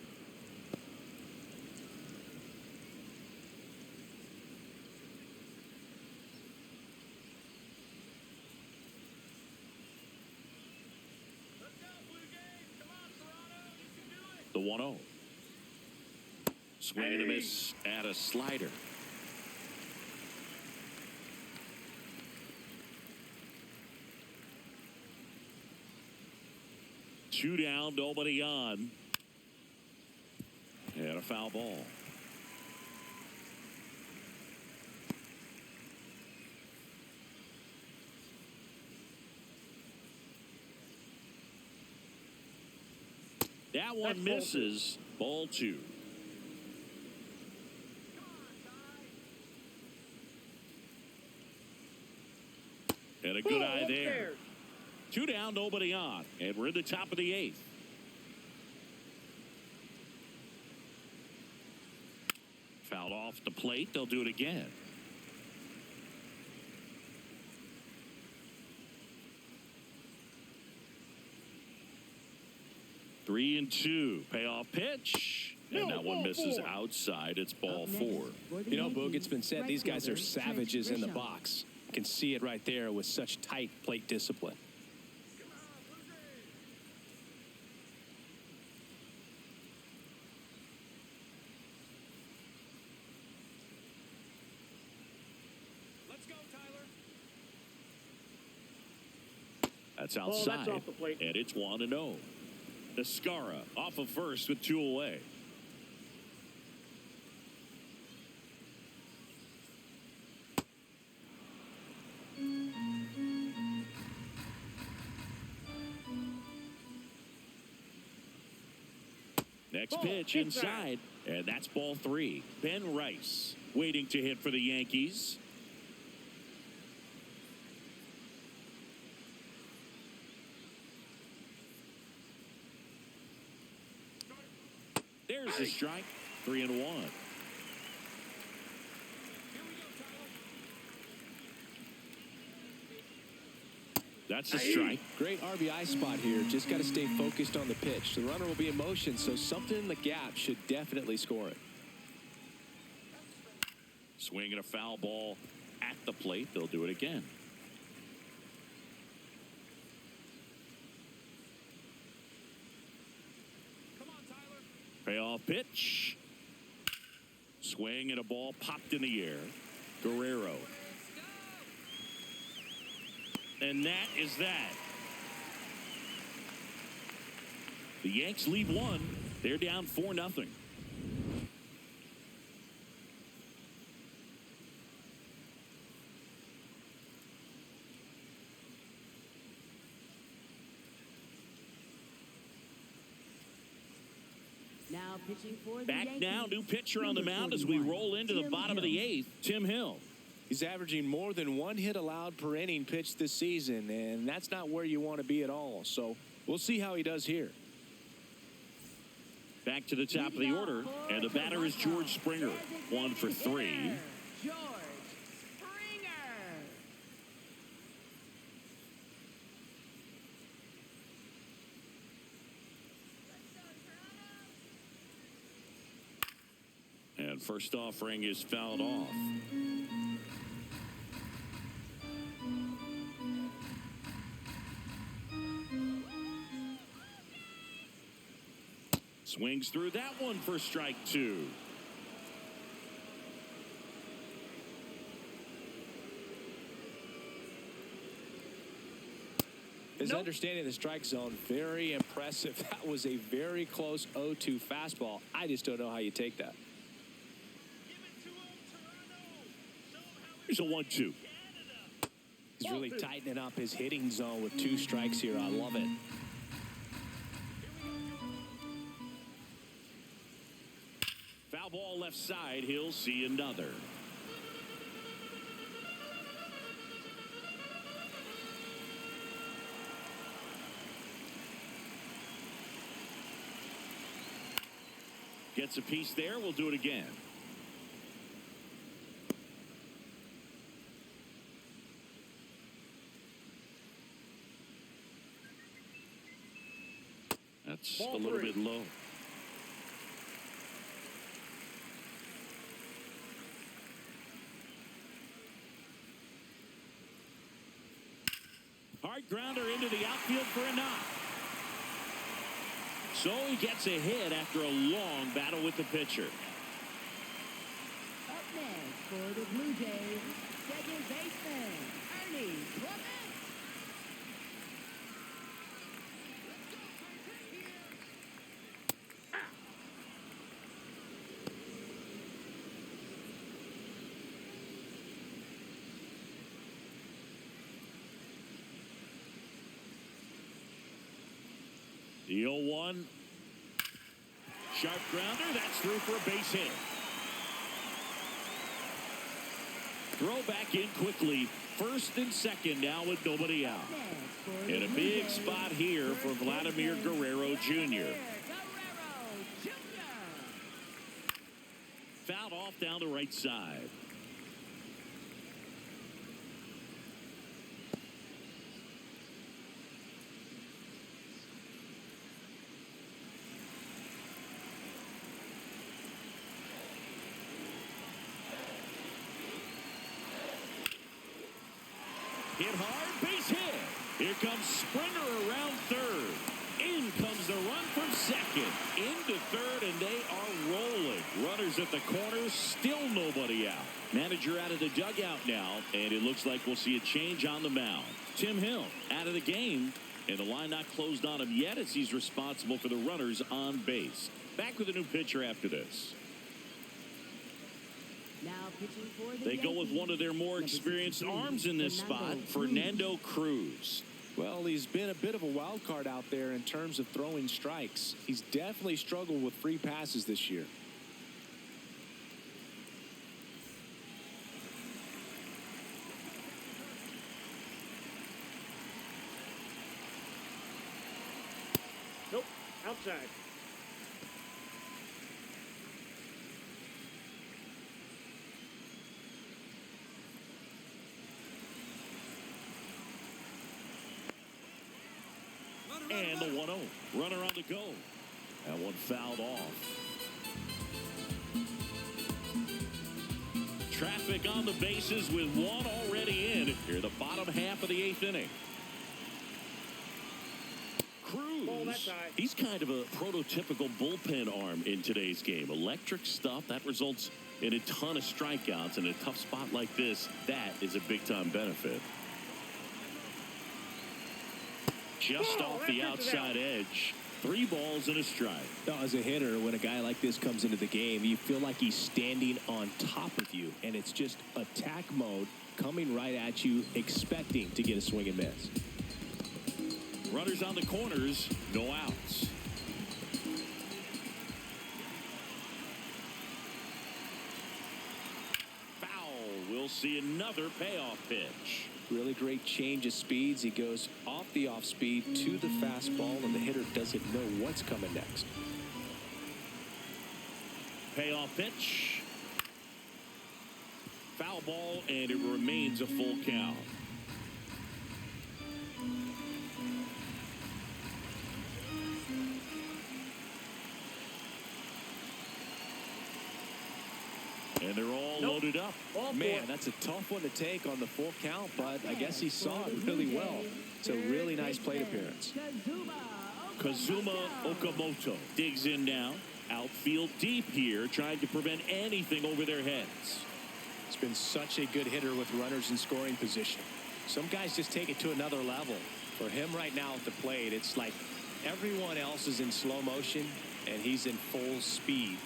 Let's go, Blue Jays. Come on, Toronto. You can do it. The 1-0. Swing and a miss at a slider. Two down, nobody on. And a foul ball. That one misses. Ball 2. And a good Ball, eye who there. cares? Two down, nobody on. And we're in the top of the 8th. Fouled off the plate. They'll do it again. Three and two. Payoff pitch. And that one misses outside. It's ball Up next 4. for the You know, Boog, Yankees, it's been said right these guys are fielder, savages in the Grisham. box. You can see it right there with such tight plate discipline. Come on, Blue Jays. Let's go, Tyler. That's Ball, outside. that's off the plate. And it's 1-0. Escara off of first with 2 away. Next Ball, pitch inside, and that's ball 3. Ben Rice waiting to hit for the Yankees. There's the strike. 3-1. That's a strike. Great RBI spot here. Just got to stay focused on the pitch. The runner will be in motion, so something in the gap should definitely score it. Swinging a foul ball at the plate. They'll do it again. Come on, Tyler. Payoff pitch. Swing and a ball popped in the air. Guerrero. And that is that. The Yanks lead one. They're down 4-0. Now pitching for the Back Yankees, now, new pitcher on the number mound as we 41, roll into the Tim bottom of the Hill. 8th. Tim Hill. He's averaging more than 1 hit allowed per inning pitched this season, and that's not where you want to be at all. So we'll see how he does here. Back to the top of the order, and the batter is George Springer. 1 for 3. George Springer. And first offering is fouled off. Swings through that one for strike 2. His understanding of the strike zone, very impressive. That was a very close 0-2 fastball. I just don't know how you take that. Give it to him, Toronto. Here's a 1-2. He's really tightening up his hitting zone with 2 strikes here. I love it. Foul ball left side. He'll see another. Gets a piece there. We'll do it again. That's a little bit low. Hard grounder into the outfield for a knock. So he gets a hit after a long battle with the pitcher. Up next for the Blue Jays, second baseman Ernie Clement. The 0-1. Sharp grounder. That's through for a base hit. Throw back in quickly. First and second now with nobody out. And a big spot here for Vladimir Guerrero Jr. Fouled off down the right side. Hit hard, base hit. Here comes Springer around third. In comes the run from second. Into third, and they are rolling. Runners at the corners, still nobody out. Manager out of the dugout now, and it looks like we'll see a change on the mound. Tim Hill out of the game, and the line not closed on him yet as he's responsible for the runners on base. Back with a new pitcher after this. Now pitching for the They go with one of their more experienced arms in this spot, Fernando Cruz. Well, he's been a bit of a wild card out there in terms of throwing strikes. He's definitely struggled with free passes this year. Nope, outside. And the 1-0. Runner on the go. That one fouled off. Traffic on the bases with one already in. Here, the bottom half of the 8th inning. Cruz, he's kind of a prototypical bullpen arm in today's game. Electric stuff that results in a ton of strikeouts. In a tough spot like this, that is a big-time benefit. Just off the outside edge. 3 balls and a strike. Now, as a hitter, when a guy like this comes into the game, you feel like he's standing on top of you, and it's just attack mode coming right at you, expecting to get a swing and miss. Runners on the corners, no outs. Foul. We'll see another payoff pitch. Really great change of speeds. He goes off the off speed to the fastball, and the hitter doesn't know what's coming next. Payoff pitch. Foul ball, and it remains a full count. And they're all loaded up. Man, that's a tough one to take on the full count, but I guess he saw it really well. It's a really nice plate appearance. Kazuma Okamoto digs in now. Outfield deep here, trying to prevent anything over their heads. He's been such a good hitter with runners in scoring position. Some guys just take it to another level. For him right now at the plate, it's like everyone else is in slow motion, and he's in full speed.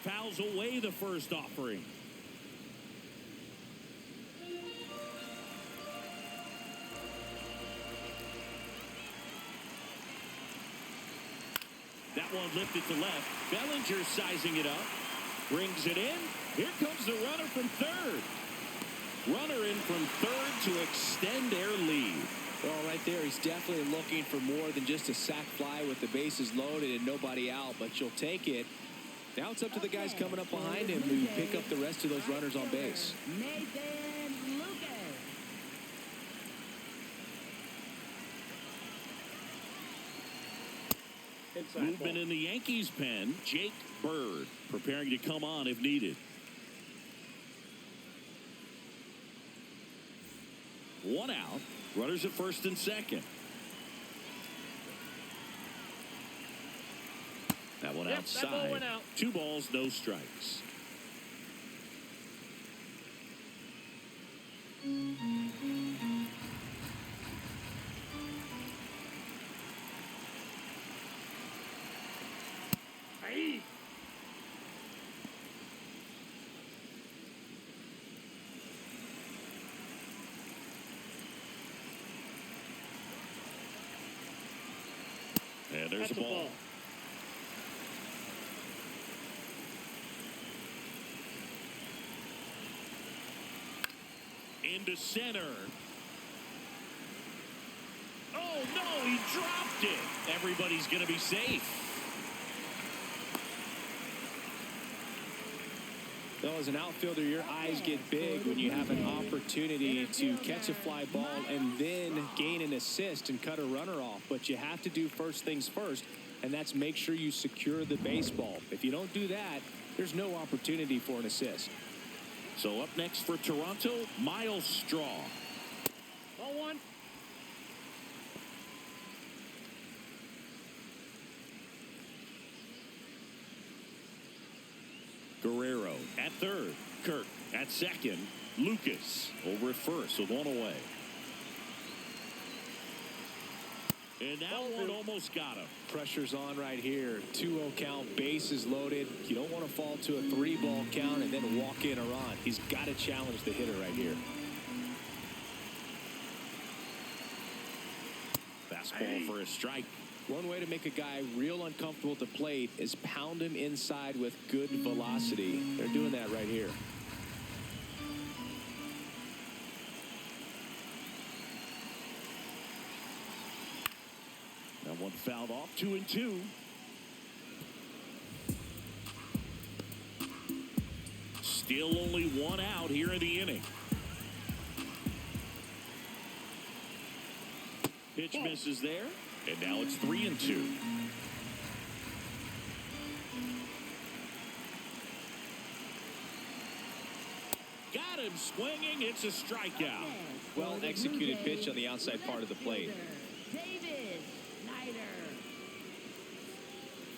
Fouls away the first offering. That one lifted to left. Bellinger sizing it up. Brings it in. Here comes the runner from third. Runner in from third to extend their lead. Well, right there, he's definitely looking for more than just a sac fly with the bases loaded and nobody out, but you'll take it. Now it's up to the guys coming up behind him to pick up the rest of those runners on base. Nathan Lucas. Movement in the Yankees pen. Jake Bird preparing to come on if needed. One out. Runners at first and second. That one outside. That ball went out. 2 balls, no strikes. Hey. And there's a ball. Into center. Oh, no, he dropped it. Everybody's going to be safe. Well, as an outfielder, your eyes get big when you have an opportunity to catch a fly ball and then gain an assist and cut a runner off. But you have to do first things first, and that's make sure you secure the baseball. If you don't do that, there's no opportunity for an assist. So up next for Toronto, Miles Straw. Ball one. Guerrero at third. Kirk at second. Lucas over at first with one away. And that one almost got him. Pressure's on right here. 2-0 count, bases loaded. You don't want to fall to a 3-ball count and then walk in a run. He's got to challenge the hitter right here. Fastball for a strike. One way to make a guy real uncomfortable at the plate is pound him inside with good velocity. They're doing that right here. That one fouled off. 2-2. Still only one out here in the inning. Pitch misses there. And now it's 3-2. Got him swinging. It's a strikeout. Well executed pitch on the outside part of the plate. David Snyder.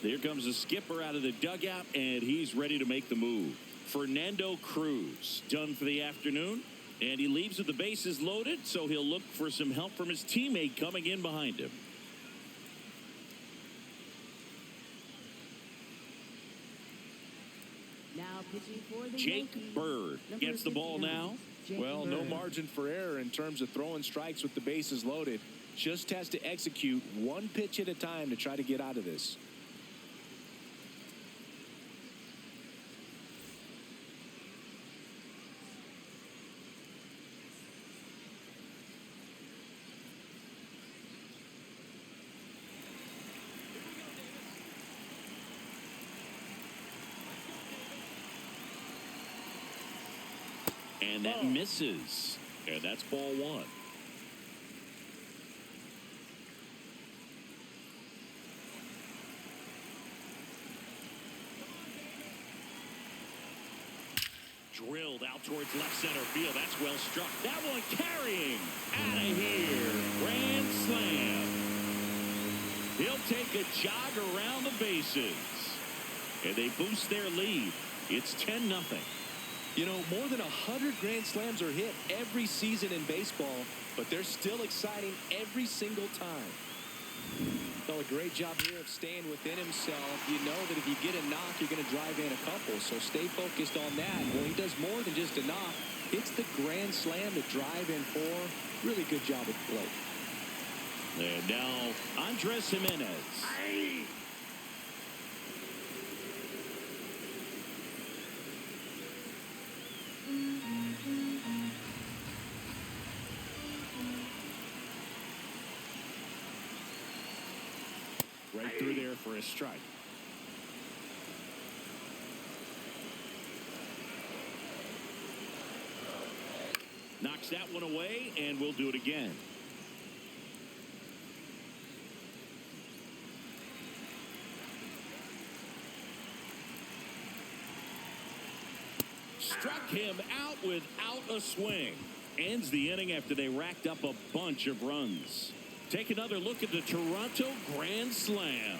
There comes the skipper out of the dugout, and he's ready to make the move. Fernando Cruz done for the afternoon, and he leaves with the bases loaded, so he'll look for some help from his teammate coming in behind him. Now pitching for the Jake Yankees, Bird number gets the ball 59. now. Jake Well, no Bird. margin for error in terms of throwing strikes with the bases loaded. Just has to execute one pitch at a time to try to get out of this. And that misses. And that's ball one. Drilled out towards left center field. That's well struck. That one carrying. Out of here. Grand slam. He'll take a jog around the bases. And they boost their lead. It's 10-0. You know, more than 100 grand slams are hit every season in baseball, but they're still exciting every single time. So a great job here of staying within himself. You know that if you get a knock, you're going to drive in a couple, so stay focused on that. Well, he does more than just a knock. It's the grand slam to drive in for. Really good job at the plate. And now, Andres Jimenez. Right through there for a strike. Knocks that one away, and we'll do it again. Struck him out without a swing. Ends the inning after they racked up a bunch of runs. Take another look at the Toronto Grand Slam.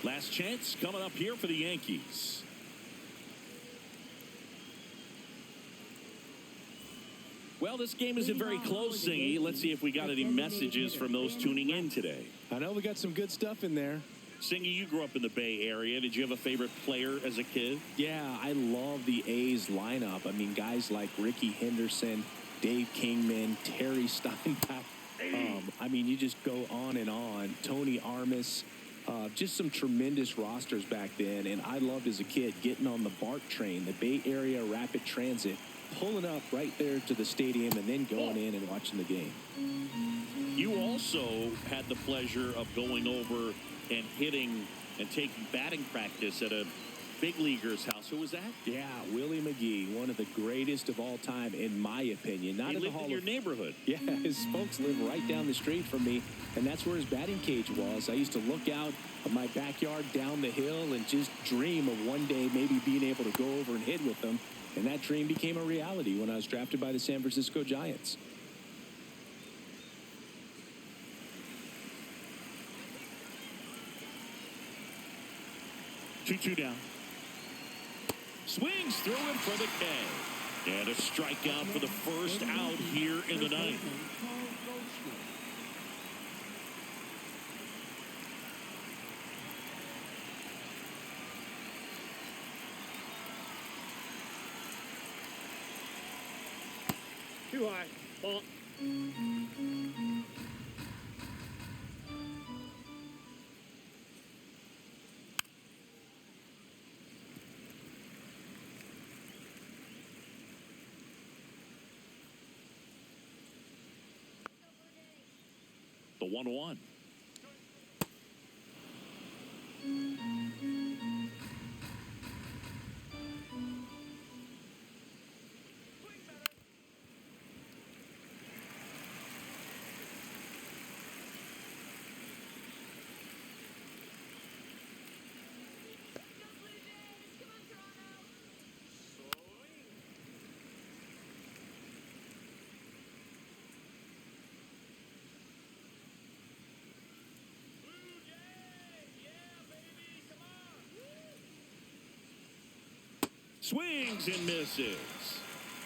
Last chance coming up here for the Yankees. Well, this game isn't very close, Singy. Let's see if we got any messages from those tuning in today. I know we got some good stuff in there. Singy, you grew up in the Bay Area. Did you have a favorite player as a kid? Yeah, I love the A's lineup. I mean, guys like Ricky Henderson, Dave Kingman, Terry Steinbach. I mean, you just go on and on. Tony Armas, just some tremendous rosters back then. And I loved as a kid getting on the BART train, the Bay Area Rapid Transit, pulling up right there to the stadium and then going in and watching the game. You also had the pleasure of going over and hitting and taking batting practice at a big leaguer's house. Who was that? Yeah, Willie McGee, one of the greatest of all time, in my opinion. Not He in the lived Hall in your of neighborhood. Yeah, his folks live right down the street from me, and that's where his batting cage was. I used to look out of my backyard down the hill and just dream of one day maybe being able to go over and hit with him, and that dream became a reality when I was drafted by the San Francisco Giants. Two down. Swings through him for the K. And a strikeout for the first out here in the ninth. Too high. Ball. The 1-1. Swings and misses.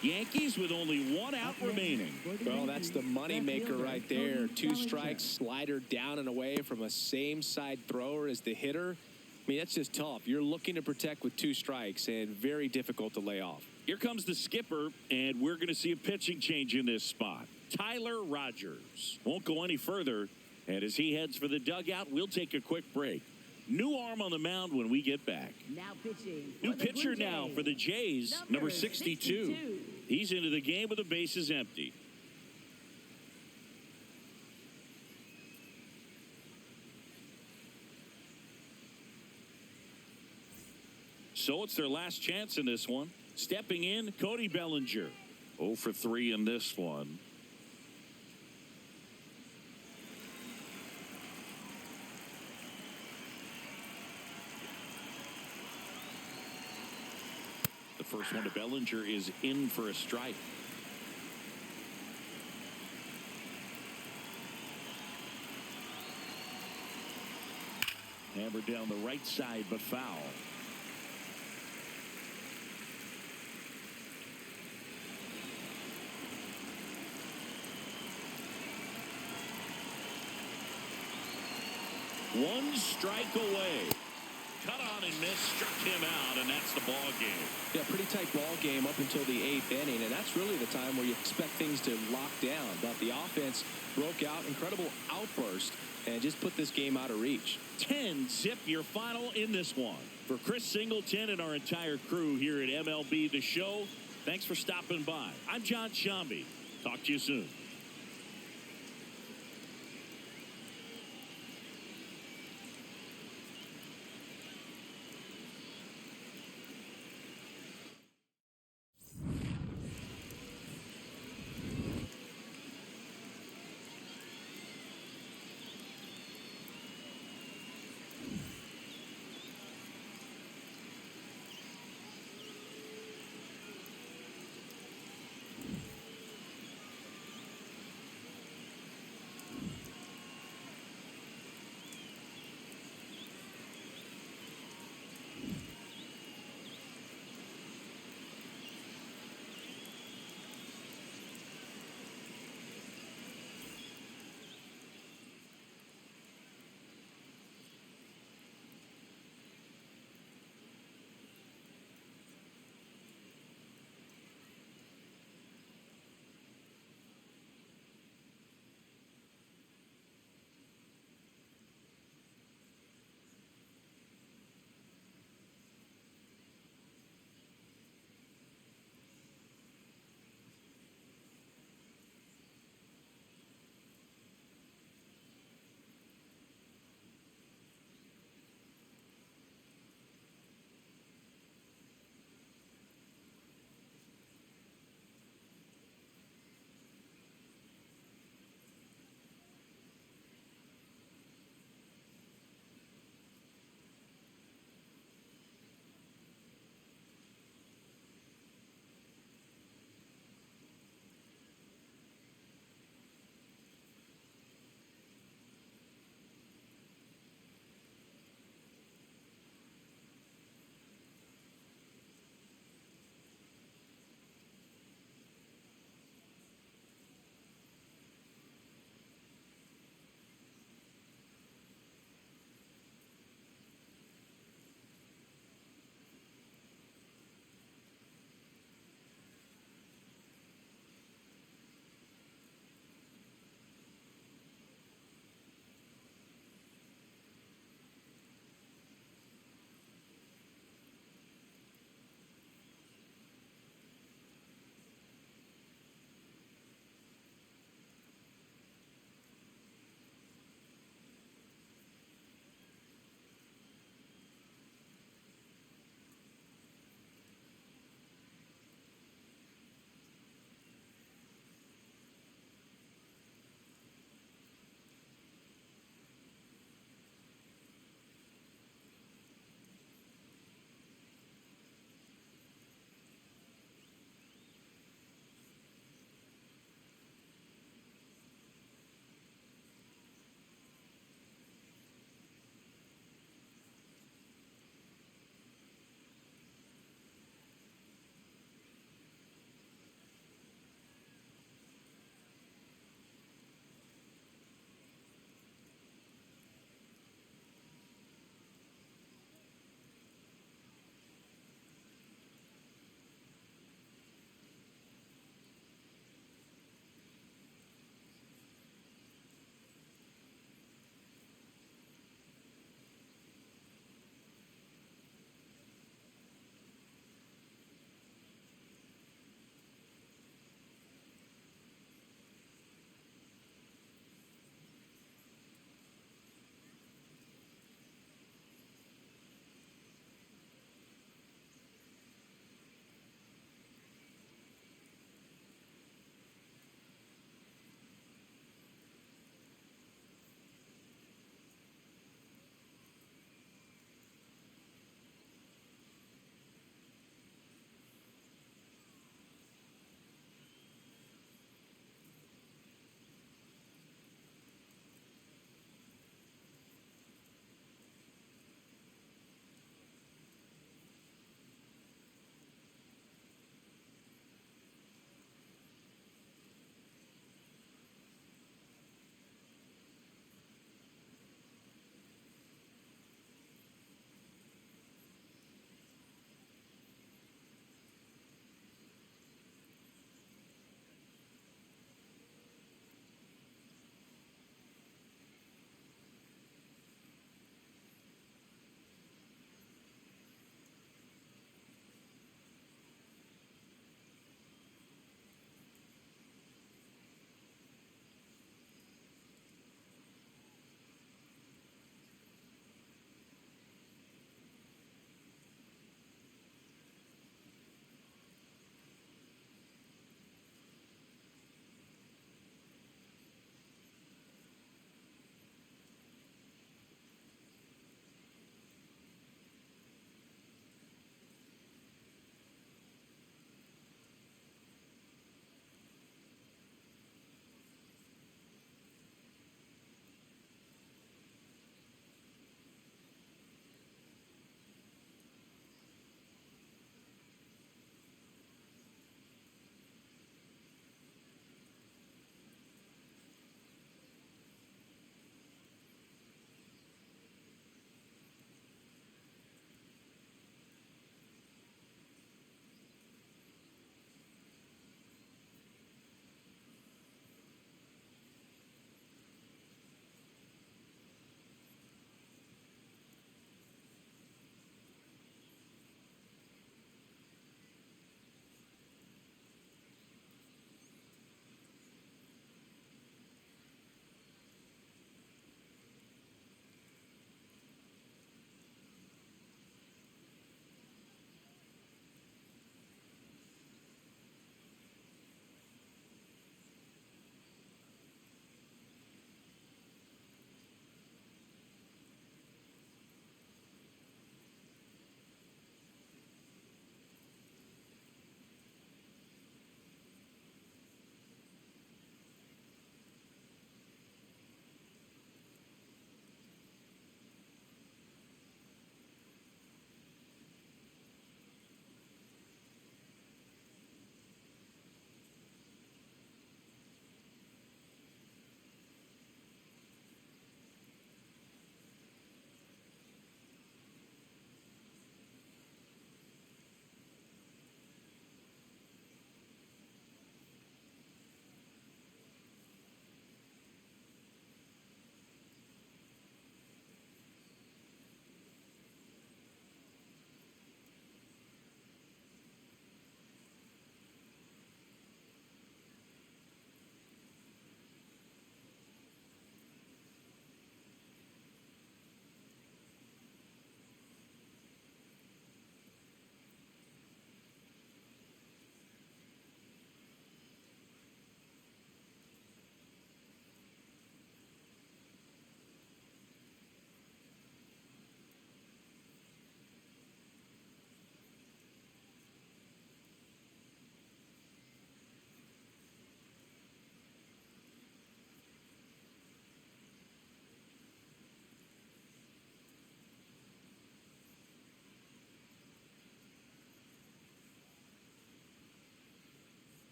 Yankees with only one out remaining. Well, that's the money maker right there. 2 strikes, slider down and away from a same side thrower as the hitter. I mean, that's just tough. You're looking to protect with 2 strikes and very difficult to lay off. Here comes the skipper, and we're going to see a pitching change in this spot. Tyler Rogers won't go any further, and as he heads for the dugout, we'll take a quick break. New arm on the mound when we get back. Now pitching. New pitcher now for the Jays, number 62. He's into the game with the bases empty. So it's their last chance in this one. Stepping in, Cody Bellinger. 0 for 3 in this one. The first one to Bellinger is in for a strike. Hammered down the right side, but foul. One strike away. Cut on and missed, struck him out, and that's the ball game. Yeah, pretty tight ball game up until the 8th inning, and that's really the time where you expect things to lock down. But the offense broke out, incredible outburst, and just put this game out of reach. 10-zip your final in this one. For Chris Singleton and our entire crew here at MLB The Show, thanks for stopping by. I'm John Shambi. Talk to you soon.